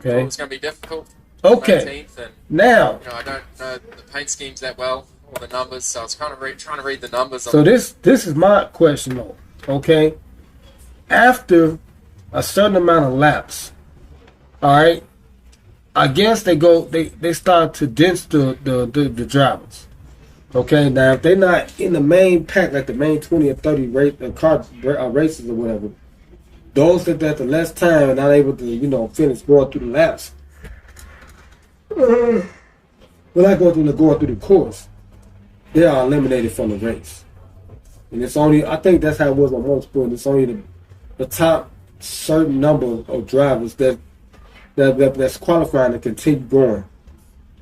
it was going to be difficult. Okay. 18th, and now I don't know the paint schemes that well or the numbers, so I was kind of trying to read the numbers. So this is my question though. Okay. After a certain amount of laps, all right, I guess they start to dent the drivers. Okay, now if they're not in the main pack, like the main 20 or 30 races or whatever, those that at the less time are not able to finish going through the laps. We're not going through the course. They are eliminated from the race, and it's only, I think that's how it was on motorsport. It's only the top certain number of drivers that's qualifying to continue going.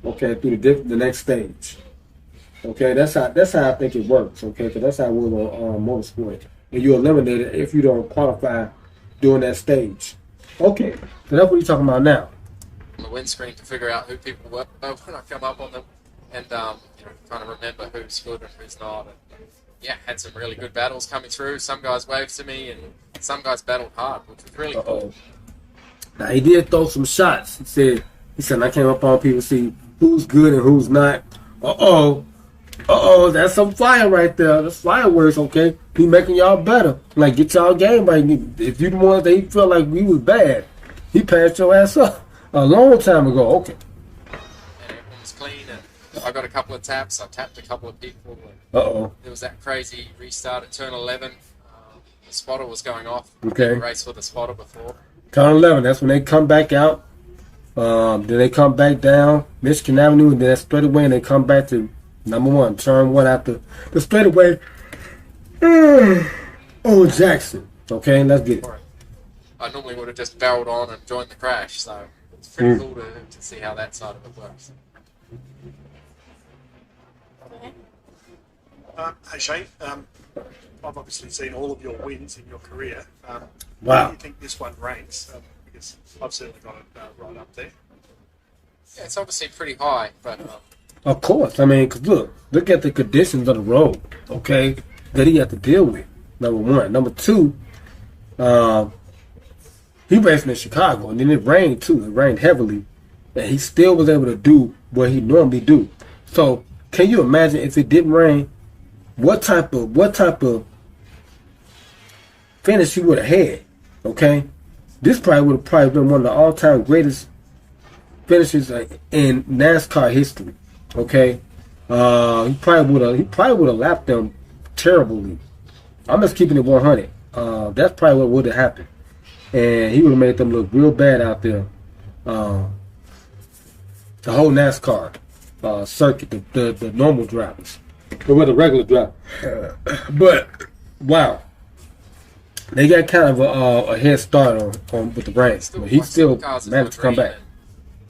Okay, through the next stage. Okay, that's how I think it works. Okay, because that's how it works on motorsport, and you eliminate it if you don't qualify during that stage. Okay, so that's what you're talking about now. On the windscreen to figure out who people were when I come up on them, and kind of remember who's good and who's not. And, yeah, had some really good battles coming through. Some guys waved to me, and some guys battled hard, which was really cool. Now he did throw some shots. He said I came up on people to see who's good and who's not. That's some fire right there. That's fireworks, okay? He making y'all better. Like, get y'all game right. If you the ones that he felt like we was bad, he passed your ass up a long time ago. Okay. And everyone was clean, and I got a couple of taps. I tapped a couple of people. There was that crazy restart at turn 11. The spotter was going off. Okay. Race with the spotter before. Turn 11, that's when they come back out. Then they come back down Michigan Avenue, and then that's straightaway, and they come back to number 1, turn 1 after the straightaway. Jackson. Okay, let's get it. I normally would have just barreled on and joined the crash, so it's pretty cool to see how that side of it works. Hey Shane, I've obviously seen all of your wins in your career. Wow. How do you think this one ranks? Because I've certainly got it right up there. Yeah, it's obviously pretty high, but... Of course. I mean, because look at the conditions of the road, okay, that he had to deal with, number 1. Number 2, he raced in Chicago, and then it rained, too. It rained heavily, and he still was able to do what he normally do. So, can you imagine if it didn't rain, what type of finish he would have had, okay? This would have been one of the all-time greatest finishes in NASCAR history. Okay, he probably would have lapped them terribly. I'm just keeping it 100. That's probably what would have happened, and he would have made them look real bad out there. The whole NASCAR circuit, the normal drivers, the regular drivers. But wow, they got kind of a head start on with the rain. He still managed to come back.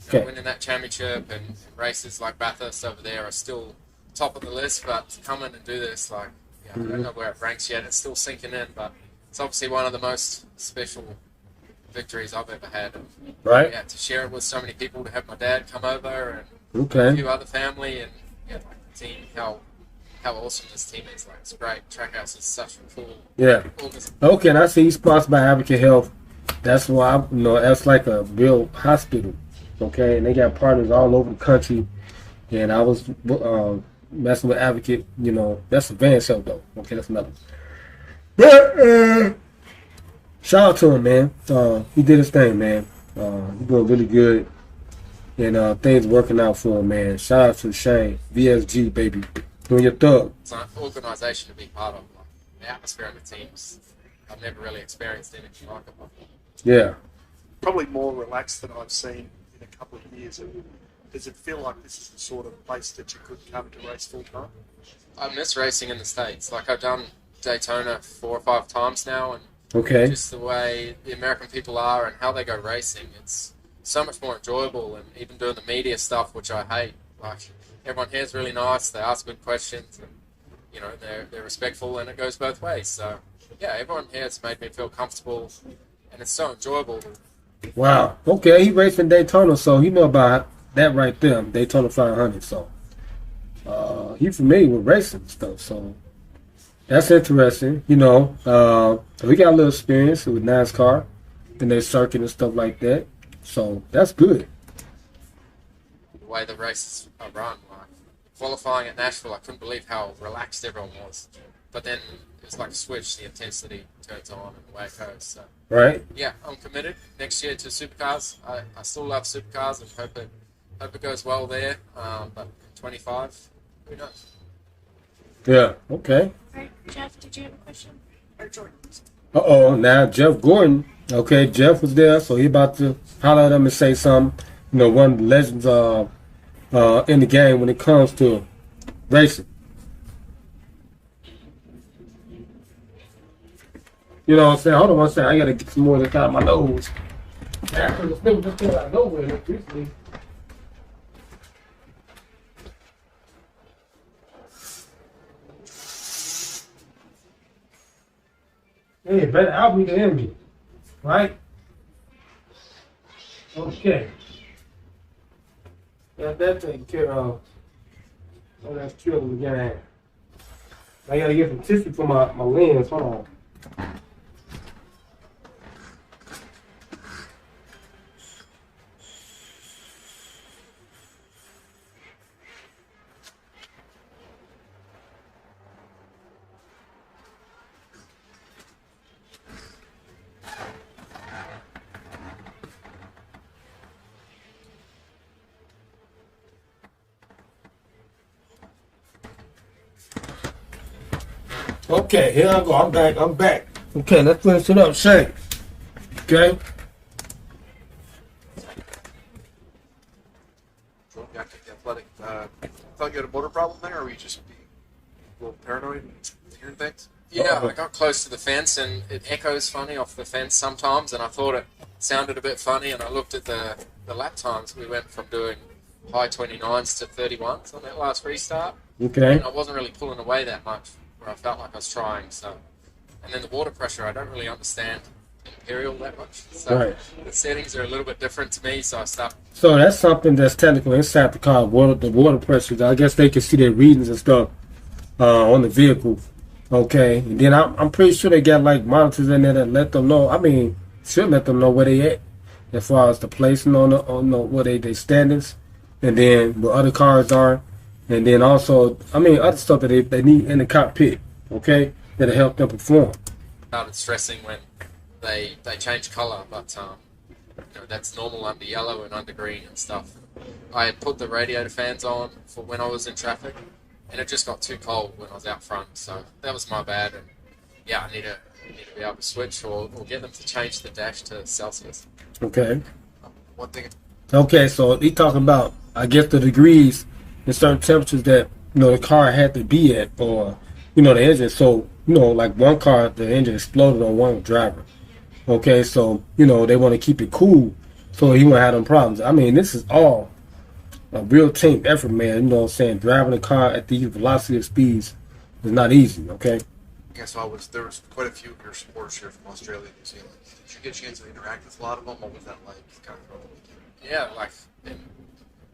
Okay. Winning that championship and races like Bathurst over there are still top of the list, but to come in and do this, I don't know where it ranks yet. It's still sinking in, but it's obviously one of the most special victories I've ever had. Right. Yeah, to share it with so many people, to have my dad come over and a few other family, and the team, how awesome this team is. It's great. Trackhouse is such a cool organism. Okay, and I see he's sponsored by Advocate Health. That's why that's like a real hospital. Okay, and they got partners all over the country, and I was messing with Advocate. That's Advanced Health though. Okay, that's another. But shout out to him, man. He did his thing, man. He's doing really good, and things working out for him, man. Shout out to Shan, VSG baby, doing your thug. It's an organization to be part of. The atmosphere of the teams, I've never really experienced anything like it before. Yeah. Probably more relaxed than I've seen in a couple of years. Does it feel like this is the sort of place that you could come to race full time? I miss racing in the States. I've done Daytona 4 or 5 times now, and just the way the American people are and how they go racing, it's so much more enjoyable. And even doing the media stuff, which I hate. Everyone here is really nice. They ask good questions, and they're respectful, and it goes both ways. So yeah, everyone here has made me feel comfortable, and it's so enjoyable. Wow. Okay, he raced in Daytona, so he know about that right there, Daytona 500. So he familiar with racing stuff. So that's interesting. So he got a little experience with NASCAR and their circuit and stuff like that. So that's good. The way the races are run, qualifying at Nashville, I couldn't believe how relaxed everyone was. But then it's like a switch, the intensity turns on and away it goes. So. Right. Yeah, I'm committed next year to supercars. I still love supercars and hope it goes well there. But 25, who knows? Yeah. Okay. All right, Jeff, did you have a question? Or Jordan? Now Jeff Gordon. Okay, Jeff was there, so he about to holler at him and say something. One of the legends in the game when it comes to racing. You know what I'm saying? Hold on one second. I gotta get some more of this out of my nose. Yeah, because it's never just came out of nowhere recently. Hey, better out me than me. Right? Okay. Got that taken care of. Oh, that's killing again. I gotta get some tissue for my lens. Hold on. Okay, here I go. I'm back. Okay, let's finish it up, Shan. Okay. Got the athletic. Thought you had a motor problem there, or were you just being a little paranoid and hearing things? Yeah, I got close to the fence and it echoes funny off the fence sometimes, and I thought it sounded a bit funny, and I looked at the lap times. We went from doing high 29s to 31s on that last restart. Okay. And I wasn't really pulling away that much where I felt like I was trying. So, and then the water pressure, I don't really understand Imperial that much. So Right. the settings are a little bit different to me, so I stopped. So that's something that's technical inside the car. The water pressure. I guess they can see their readings and stuff on the vehicle. Okay, and then I'm pretty sure they got like monitors in there that let them know. I mean, should let them know where they at as far as the placing on the where they standings, and then where other cars are, and then also other stuff that they need in the cockpit. Okay, that'll help them perform. Started stressing when they change color, but that's normal under yellow and under green and stuff. I had put the radiator fans on for when I was in traffic, and it just got too cold when I was out front, so that was my bad. And yeah, I need to be able to switch or get them to change the dash to Celsius. Okay. One thing. Okay, so he talking about, I guess, the degrees and certain temperatures that the car had to be at, or the engine. So like one car, the engine exploded on one driver. Okay, so they want to keep it cool, so he won't have them problems. I mean, this is all a real team effort, man. You know what I'm saying? Driving a car at these velocity of speeds is not easy, okay? Yeah, so there was quite a few of your supporters here from Australia and New Zealand. Did you get a chance to interact with a lot of them? What was that like? Kind of throughout the weekend? Yeah,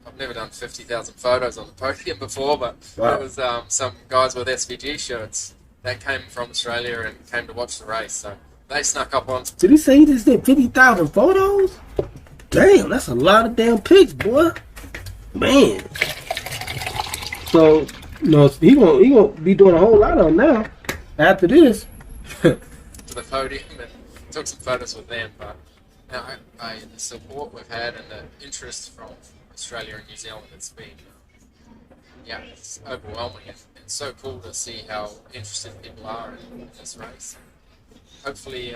I've never done 50,000 photos on the podium before, but Wow. there was some guys with SVG shirts that came from Australia and came to watch the race, so they snuck up on. Did he say he just did 50,000 photos? Damn, that's a lot of damn pics, boy. Man. So, he gonna be doing a whole lot of them now after this. To the podium and took some photos with them, but the support we've had and the interest from Australia and New Zealand, it's been it's overwhelming. It's so cool to see how interested people are in this race. Hopefully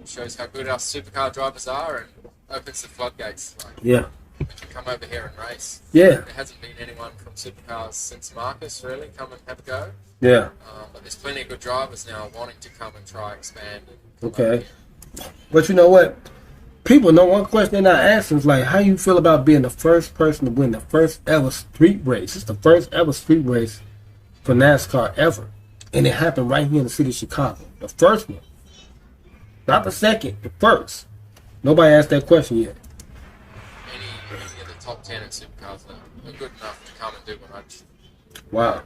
shows how good our supercar drivers are and opens the floodgates. Yeah. We can come over here and race. Yeah. There hasn't been anyone from supercars since Marcus really come and have a go. Yeah. But there's plenty of good drivers now wanting to come and try expand. And Okay. But you know what? People know one question they're not asking is like, how you feel about being the first person to win the first ever street race? It's the first ever street race for NASCAR ever. And it happened right here in the city of Chicago. The first one. Not the second, the first. Nobody asked that question yet. Any of the top 10 in supercars are good enough to come and do what I do. Wow.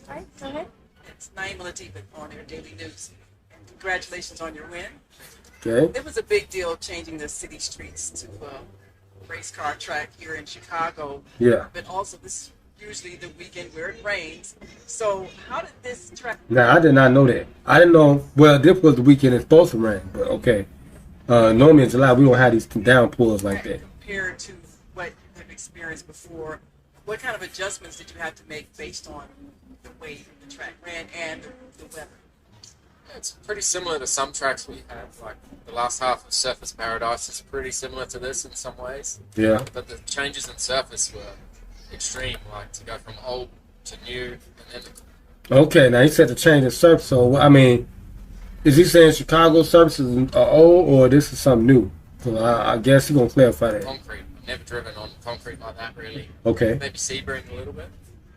All right, go ahead. It's Naima Latifah on your Daily News. And congratulations on your win. Okay. It was a big deal changing the city streets to a race car track here in Chicago. Yeah. But also this is usually the weekend where it rains. So how did this track Now, I did not know that. I didn't know, well, this was the weekend it's supposed to rain, but okay. Normally in July, we don't have these downpours like that. compare to what you have experienced before? What kind of adjustments did you have to make based on the way the track ran and the weather? It's pretty similar to some tracks we have. Like the last half of Surface Paradise is pretty similar to this in some ways. Yeah. But the changes in surface were extreme, like to go from old to new, and then Okay, now you said to change the surface, so, I mean, Is he saying Chicago surfaces are old, or this is something new? So I guess he's gonna clarify that. Concrete. I've never driven on concrete like that, really. Okay. Maybe Sebring a little bit.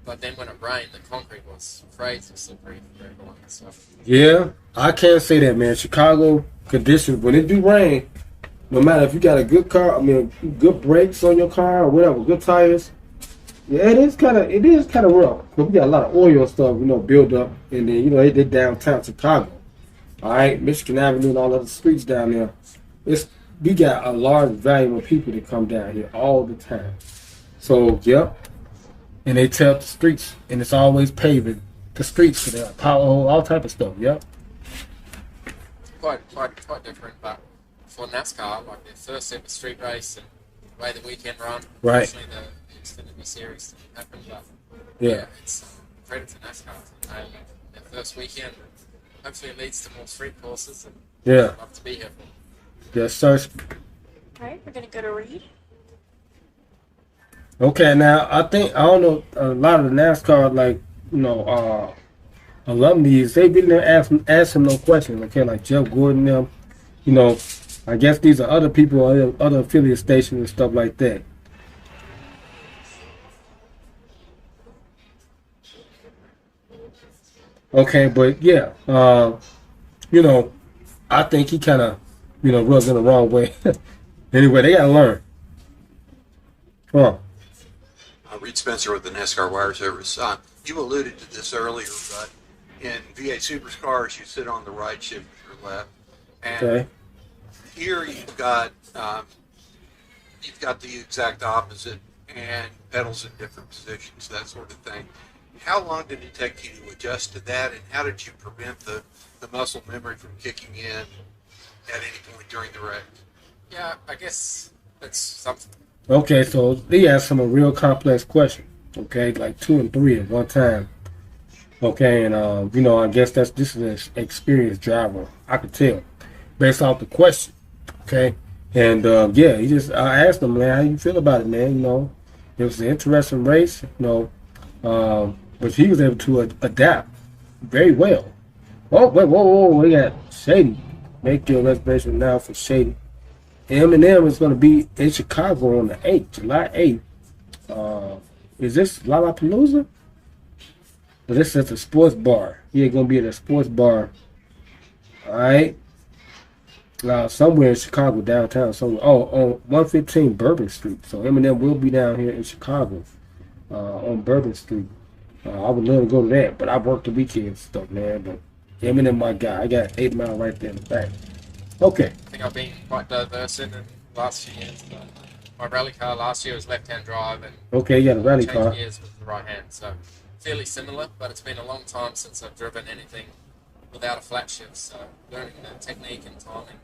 But then when it rained, the concrete was crazy slippery for everyone and stuff. Yeah, I can't say that, man. Chicago conditions, when it do rain, no matter if you got a good car, I mean, good brakes on your car or whatever, good tires, yeah, it is kind of rough. But we got a lot of oil and stuff, build up, and then they did downtown Chicago. All right, Michigan Avenue and all of the streets down there. We got a large volume of people that come down here all the time. So, yep. And they tell the streets, and it's always paving the streets for the power, all type of stuff. Yep. Quite different, but for NASCAR, like their first ever street race and the way the weekend run, right? Especially the Xfinity Series didn't happen, but yeah, it's credit to NASCAR. Their first weekend, hopefully it leads to more street courses, and yeah, I'd love to be here for. Yes, sir. All right, we're gonna go to Reed. Okay, now I don't know, a lot of the NASCAR alumni, they been there ask him no questions. Okay, like Jeff Gordon, them, I guess these are other people, other affiliate stations and stuff like that. Okay, but yeah, I think he kind of, runs in the wrong way. Anyway, they gotta learn. Come on. Reed Spencer with the NASCAR Wire Service. You alluded to this earlier, but in V8 Supercars, you sit on the right, shift to your left, and okay. Here you've got the exact opposite, and pedals in different positions, that sort of thing. How long did it take you to adjust to that, and how did you prevent the muscle memory from kicking in at any point during the race? Yeah, I guess that's something. Okay, so they asked him a real complex question. Okay, like 2 and 3 at one time. Okay, and I guess this is an experienced driver. I could tell based off the question. Okay, and I asked him, man, how you feel about it, man? It was an interesting race. But he was able to adapt very well. Oh, wait, whoa, we got Shady. Make your reservation now for Shady. M&M is going to be in Chicago on the 8th, July 8th. Is this Lollapalooza? But this is a sports bar. He's going to be at a sports bar. All right. Somewhere in Chicago, downtown. Somewhere. On 115 Bourbon Street. So M&M will be down here in Chicago on Bourbon Street. I would love to go to that, but I work the weekend stuff, man. But M&M, my guy. I got 8 Mile right there in the back. Okay. I think I've been quite diverse in the last few years. My rally car last year was left-hand drive, and okay, you got a rally car. Gears with the right hand, so fairly similar. But it's been a long time since I've driven anything without a flat shift. So learning the technique and timing,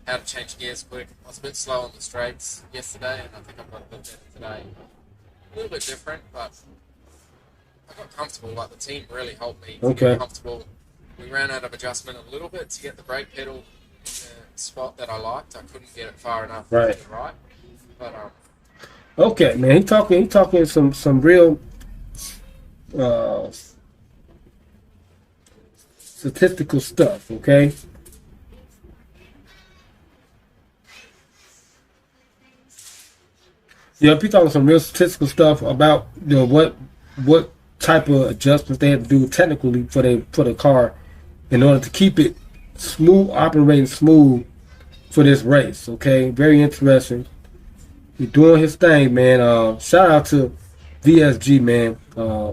how to change gears quick. I was a bit slow on the straights yesterday, and I think I've got a bit better today. A little bit different, but I got comfortable. Like the team really helped me to get comfortable. We ran out of adjustment a little bit to get the brake pedal the spot that I liked. I couldn't get it far enough to the right. But okay, man, he talking some real statistical stuff, okay? Yeah, if he's talking some real statistical stuff about what type of adjustments they have to do technically for the car in order to keep it smooth, operating smooth for this race. Okay, very interesting. He's doing his thing, man. Shout out to VSG, man.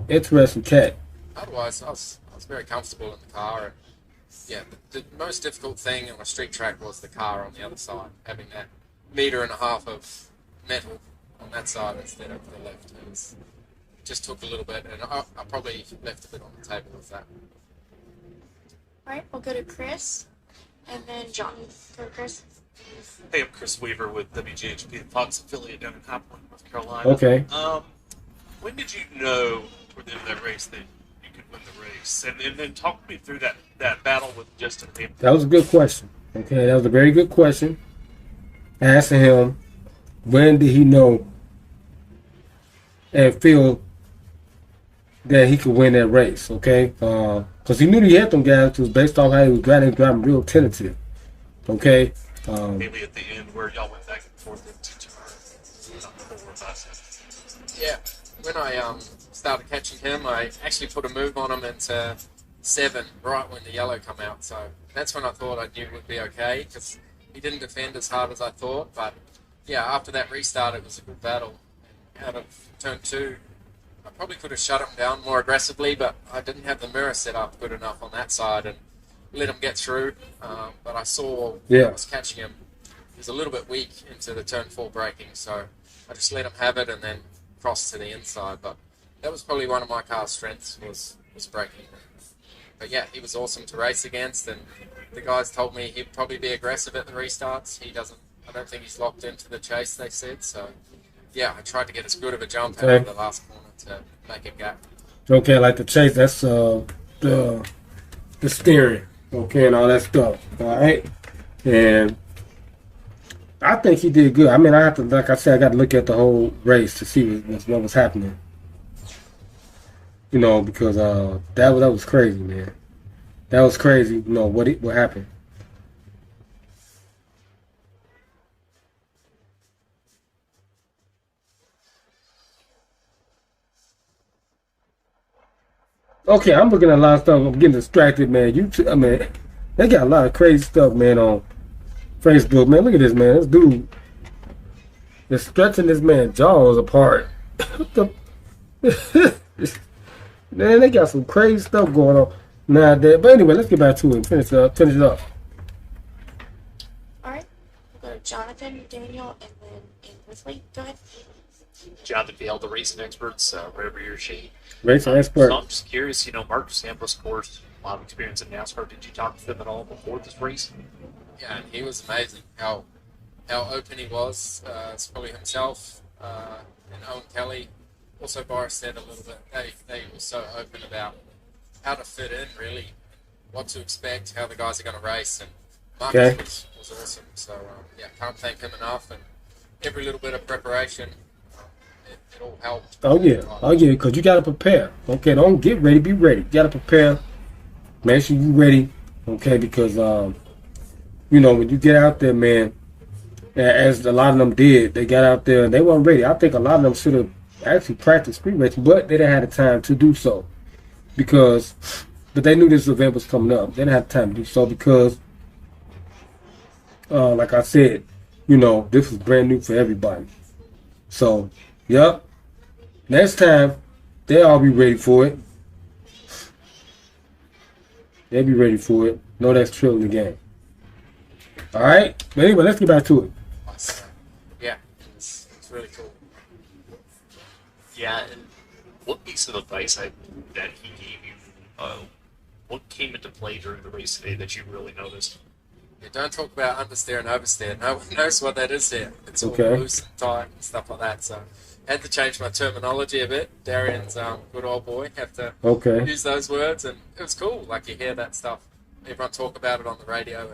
Interesting cat. Otherwise, I was very comfortable in the car. And yeah, the most difficult thing on a street track was the car on the other side, having that 1.5 meters of metal on that side instead of the left. It just took a little bit, and I probably left a bit on the table with that. All right, we'll go to Chris, and then John. Go to Chris. Hey, I'm Chris Weaver with WGHP, the Fox affiliate down in Copland, North Carolina. Okay. When did you know toward the end of that race that you could win the race? And then talk me through that battle with Justin Hamilton. That was a good question. Okay, that was a very good question. Asking him, when did he know and feel that he could win that race, okay? Because he knew he had them guys just based off how he was driving real tentative, okay? Maybe at the end where y'all went back and forth into turn 4 or 5. Yeah, when I started catching him, I actually put a move on him into 7 right when the yellow come out. So that's when I thought I knew it would be okay because he didn't defend as hard as I thought. But yeah, after that restart, it was a good battle. Out of turn 2, I probably could have shut him down more aggressively, but I didn't have the mirror set up good enough on that side and let him get through. But I saw when I was catching him, he was a little bit weak into the turn 4 braking, so I just let him have it and then crossed to the inside. But that was probably one of my car's strengths was braking. But yeah, he was awesome to race against, and the guys told me he'd probably be aggressive at the restarts. I don't think he's locked into the chase, they said, so yeah, I tried to get as good of a jump out of the last corner to make a gap. Okay, like the chase, that's the steering, okay, and all that stuff. All right, and I think he did good. I mean, I have to, like I said, I got to look at the whole race to see what was happening. You know, because that was crazy, man. That was crazy. You know what happened. Okay, I'm looking at a lot of stuff. I'm getting distracted, man. I mean, they got a lot of crazy stuff, man, on Facebook, man. Look at this, man. This dude is stretching this man's jaws apart. Man, they got some crazy stuff going on nowadays. But anyway, let's get back to it and finish it up. All right. We'll go to Jonathan, Daniel, and then Wesley. Go ahead. Jonathan Vale, the racing experts, right over your sheet. Racing expert. So I'm just curious, Mark Sampras, of course, a lot of experience in NASCAR. Did you talk to them at all before this race? Yeah, he was amazing. How open he was. It's probably himself and Owen Kelly. Also, Boris said a little bit. They were so open about how to fit in, really, what to expect, how the guys are going to race, and Marcus was awesome. So yeah, can't thank him enough. And every little bit of preparation, it all helped. Oh yeah, because you got to prepare. Okay, don't get ready, be ready. You got to prepare. Make sure you're ready. Okay, because when you get out there, man, as a lot of them did, they got out there and they weren't ready. I think a lot of them should have actually practiced street racing, but they didn't have the time to do so but they knew this event was coming up. They didn't have time to do so because, like I said, this was brand new for everybody. So, yep. Next time, they'll all be ready for it. They'll be ready for it. No, that's true in the game. All right. But anyway, let's get back to it. Yeah, it's really cool. Yeah, and what piece of advice that he gave you, what came into play during the race today that you really noticed? Yeah, don't talk about understeer and oversteer. No one knows what that is here. It's all loose and tight and stuff like that. So I had to change my terminology a bit. Darian's good old boy. Have to use those words, and it was cool. Like you hear that stuff. Everyone talk about it on the radio.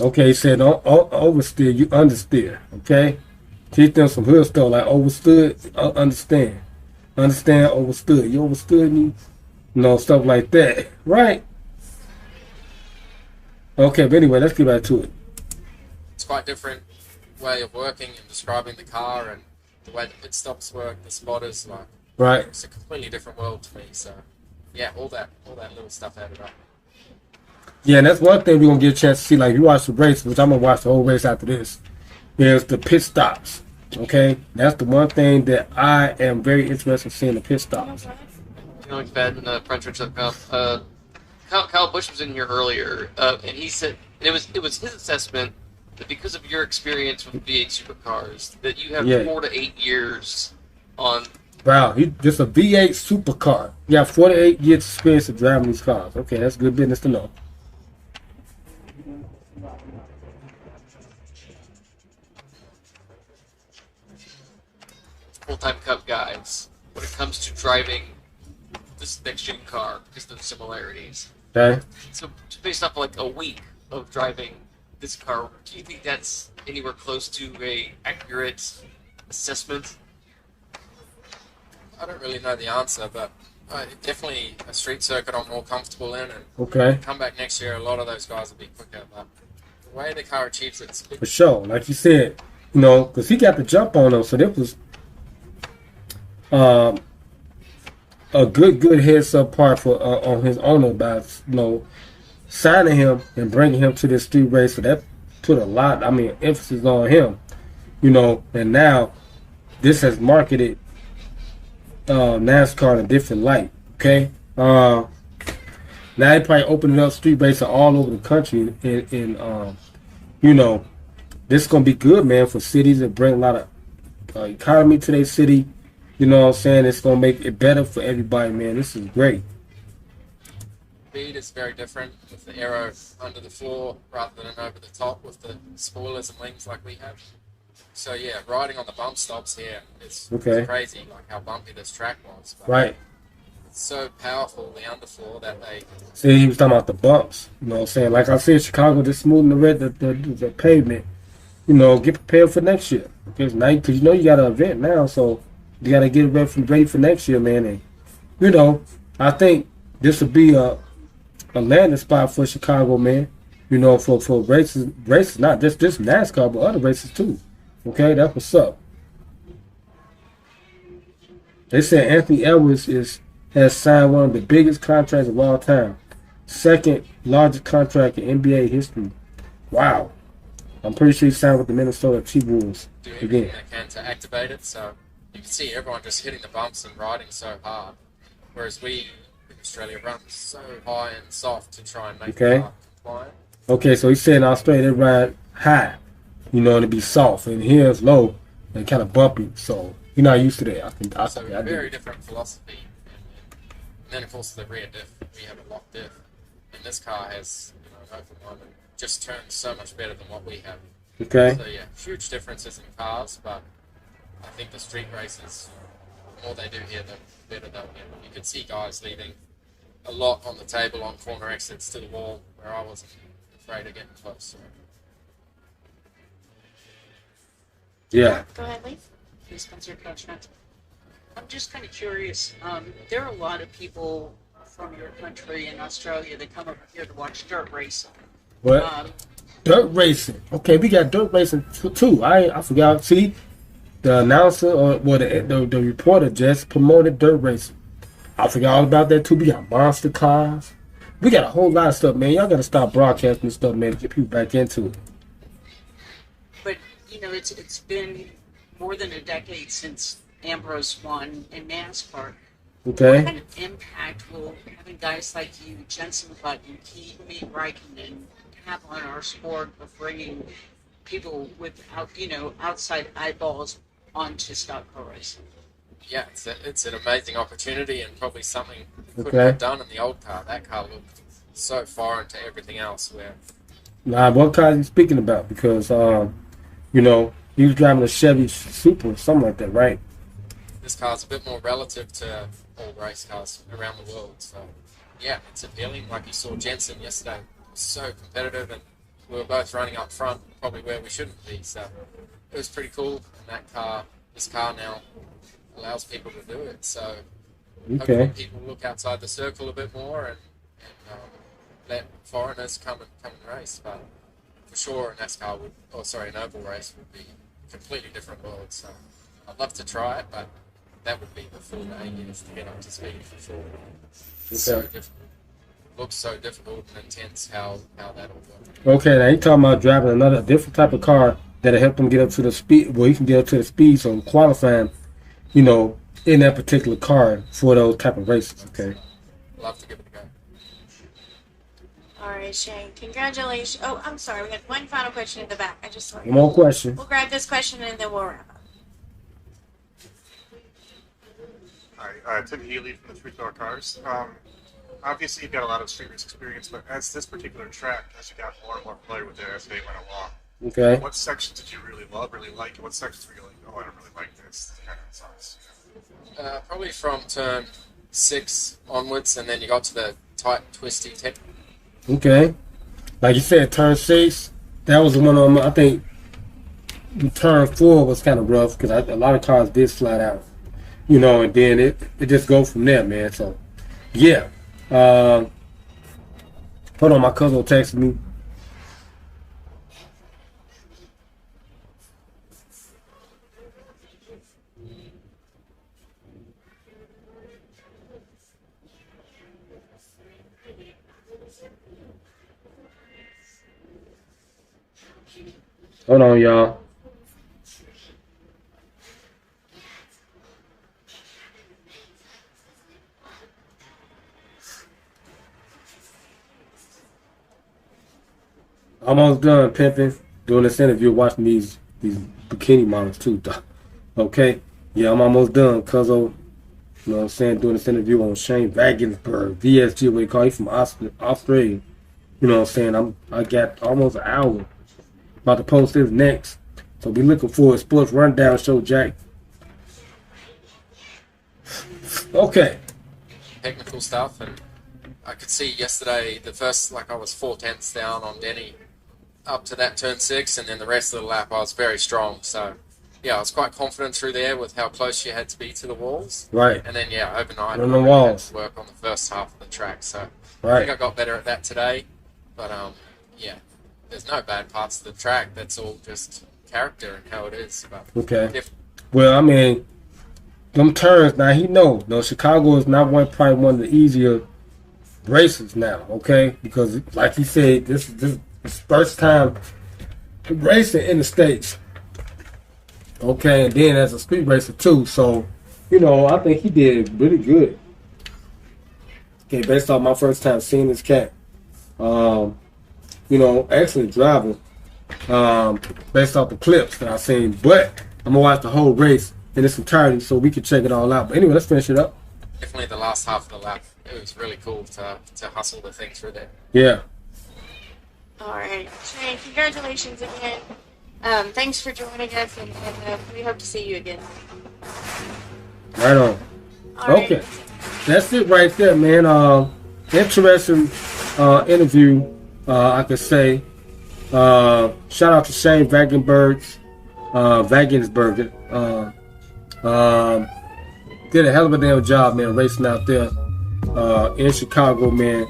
And he said don't oversteer, you understeer. Okay, teach them some hood stuff like overstood, understand. Understand, overstood. You overstood me? Stuff like that. Right? Okay, but anyway, let's get back to it. It's quite different way of working and describing the car and the way the pit stops work, the spotters, right. It's a completely different world to me. So, yeah, all that little stuff added up. Yeah, and that's one thing we're going to get a chance to see. Like, you watch the race, which I'm going to watch the whole race after this, is the pit stops. Okay, that's the one thing that I am very interested in seeing, the pit stops. McFadden, FrenchRich.com. Kyle Busch was in here earlier, and he said it was his assessment that because of your experience with V8 supercars, that you have 4 to 8 years on. Wow, he's just a V8 supercar. You got 4 to 8 years experience of driving these cars. Okay, that's good business to know. Full-time Cup guys when it comes to driving this next-gen car because of the similarities. Okay. So based off like a week of driving this car, do you think that's anywhere close to a accurate assessment? I don't really know the answer, but Definitely a street circuit I'm more comfortable in, and Okay. come back next year, a lot of those guys will be quicker. But the way the car achieves it, For sure. Like you said, you know, because he got the jump on him, so this was um, a good heads up part for on his owner by, you know, signing him and bringing him to this street race. So that put a lot, I mean, emphasis on him, you know, and now this has marketed NASCAR in a different light. Okay. Now they probably opening up street racing all over the country, and you know, this is gonna be good, man, for cities and bring a lot of economy to their city. You know what I'm saying? It's gonna make it better for everybody, man. This is great. speed is very different with the aero under the floor rather than over the top with the spoilers and wings like we have. So yeah, riding on the bump stops here is crazy, like how bumpy this track was. But Right. it's so powerful, the underfloor, that they... See, he was talking about the bumps. You know what I'm saying? Like I said, Chicago just smoothing the pavement. You know, get prepared for next year. Because you know you got an event now, so you got to get ready for next year, man. And, you know, I think this will be a landing spot for Chicago, man. You know, for races, not just this NASCAR, but other races too. Okay, that's what's up. They said Anthony Edwards has signed one of the biggest contracts of all time. Second largest contract in NBA history. Wow. I'm pretty sure he signed with the Minnesota T-Wolves do everything they can to activate it, so you can see everyone just hitting the bumps and riding so hard. Whereas we in Australia run so high and soft to try and make the car compliant. Okay, so he said in Australia they ride high, you know, and it be soft, and here it's low and kind of bumpy, so you're not used to that. I think so very different philosophy. And then of course the rear diff, we have a lock diff, and this car has, you know, an open one and just turns so much better than what we have. Okay. So yeah, huge differences in cars, but I think the street races, the more they do here, the better they'll get. You could see guys leaving a lot on the table on corner exits to the wall, where I wasn't afraid of getting close. So. Yeah. Go ahead, Lee. Hey, Spencer Coachman. I'm just kind of curious. There are a lot of people from your country in Australia that come up here to watch dirt racing. What? Dirt racing. Okay, we got dirt racing too. I forgot. See, the announcer or the reporter just promoted dirt racing. I forgot all about that too. We got monster cars. We got a whole lot of stuff, man. Y'all gotta stop broadcasting this stuff, man, to get people back into it. But you know, it's been more than a decade since Ambrose won in NASCAR. Okay. What kind of impact will having guys like you, Jensen Button, Kimi Räikkönen, have on our sport of bringing people without, you know, outside eyeballs onto stock car racing? Yeah, it's an amazing opportunity and probably something we couldn't have done in the old car. That car looked so foreign to everything else. Where Nah, what car are you speaking about? Because you know, he was driving a Chevy Super or something like that, right? this car's a bit more relative to all race cars around the world. So yeah, it's appealing. Like you saw Jensen yesterday, was so competitive, and we were both running up front, probably where we shouldn't be. So it was pretty cool. And this car now allows people to do it. So hopefully people look outside the circle a bit more and let foreigners come and race. But for sure, an oval race would be a completely different world. So I'd love to try it, but that would be the 4 to 8 years to get up to speed for sure. It's so difficult. Looks so difficult and intense how that'll work. Okay, now you're talking about driving a different type of car that'll help him get up to the speed. Well, he can get up to the speed, so qualifying, you know, in that particular car for those type of races. Okay. Love to give it a go. All right, Shane. Congratulations. Oh, I'm sorry. We had one final question in the back. I just saw One more question. We'll grab this question and then we'll wrap up. Hi, Tim Healy from the 3 Cars. Obviously, you've got a lot of street race experience, but as this particular track, as you got more and more familiar with it as they went along, okay, what sections did you really love, really like, and what sections were you like, oh, I don't really like this? Kind of sucks. Probably from turn 6 onwards, and then you got to the tight, twisty tip. Okay. Like you said, turn 6, that was the one on, I think, turn 4 was kind of rough because a lot of cars did slide out. you know, and then it just goes from there, man. So, yeah. Hold on, my cousin texted me. Hold on, y'all. Almost done pimping. Doing this interview, watching these bikini models too. Okay? Yeah, I'm almost done, cuzzo. You know what I'm saying? Doing this interview on Shane Wagensberg, VSG, what he call. He's from Australia. You know what I'm saying? I got almost an hour. About to post this next. So be looking for a sports rundown show, Jack. Okay. Technical stuff, and I could see yesterday the first, like I was 4/10 down on Denny up to that turn 6, and then the rest of the lap I was very strong. So yeah, I was quite confident through there with how close you had to be to the walls. Right. And then yeah, overnight on the I walls. had to work on the first half of the track. So right. I think I got better at that today. But yeah, there's no bad parts of the track. That's all just character and how it is. But okay. Well, I mean, them turns now. He know. No, Chicago is not probably one of the easier races now. Okay, because like he said, this is his first time racing in the States. Okay, and then as a street racer too. So, you know, I think he did really good. Okay, based off my first time seeing this cat. You know, excellent driver. Based off the clips that I've seen. But I'm gonna watch the whole race in its entirety so we can check it all out. But anyway, let's finish it up. Definitely the last half of the lap. It was really cool to hustle the thing through there. Yeah. All right, Shane, congratulations again. Thanks for joining us, and we hope to see you again. Right on. All right. Okay. That's it right there, man. Interesting interview, I could say. Shout out to Shane Wagensberg. Did a hell of a damn job, man, racing out there in Chicago, man.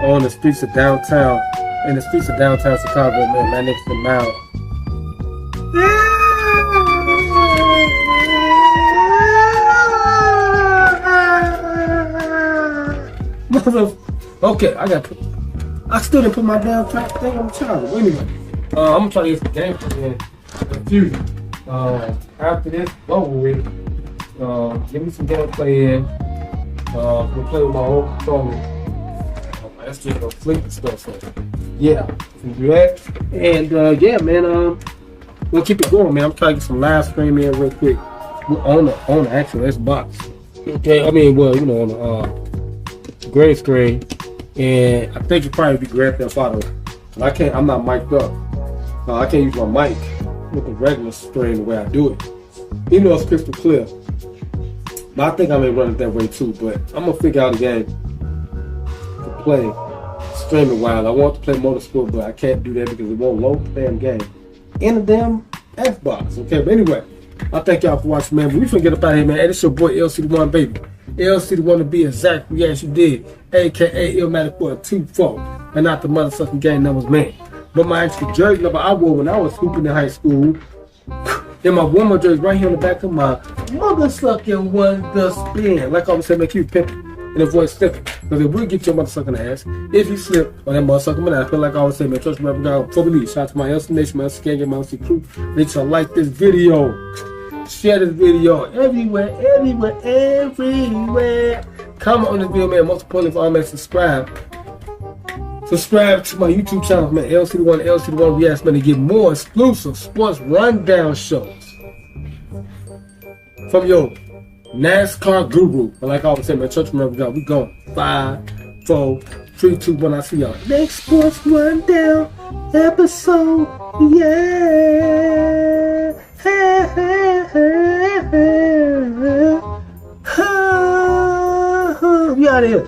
On the streets of downtown, Chicago, man, right next to the mile. Okay, I still didn't put my damn thing on the channel. But anyway, I'm gonna try to get some gameplay in a few. After this, over with. Give me some gameplay in. We'll play with my old controller. That's just gonna flick and stuff. So yeah, can do that. And yeah, man, we'll keep it going, man. I'm trying to get some live stream in real quick. We're on the actual Xbox. Okay, I mean, well, you know, on the green screen. And I think it probably be Grand Theft Auto. I'm not mic'd up. I can't use my mic with the regular screen the way I do it. Even though it's crystal clear. But I think I may run it that way too. But I'm gonna figure out a game to play streaming while I want to play Motorsport, but I can't do that because it won't load the damn game in the damn Xbox. Okay, but anyway, I thank y'all for watching, man. But we finna get up out of here, man. Hey, this your boy LC1, baby. LC1 to be exactly as you did, aka Illmatic for a 2-4, and not the motherfucking gang numbers, man. But my actual jersey number I wore when I was hooping in high school, and my warm-up jersey right here on the back of my motherfucking one the spin. Like I always say, make you pimping and avoid slipping, because it will get your motherfucking ass if you slip on that motherfucking banana. I feel like I always say, man, trust me, God, before we leave. Shout out to my LC Nation, my LC Gang, my LC crew. Make sure you like this video. Share this video everywhere. Comment on this video, man. Most importantly, for all, man, subscribe. Subscribe to my YouTube channel, man. LC1 Reacts, man, to get more exclusive sports rundown shows from your NASCAR guru. But like I always say, man, church, remember, God, we going 5, 4, 3, 2, 1. I see y'all next sports rundown episode. Yeah. We out of here.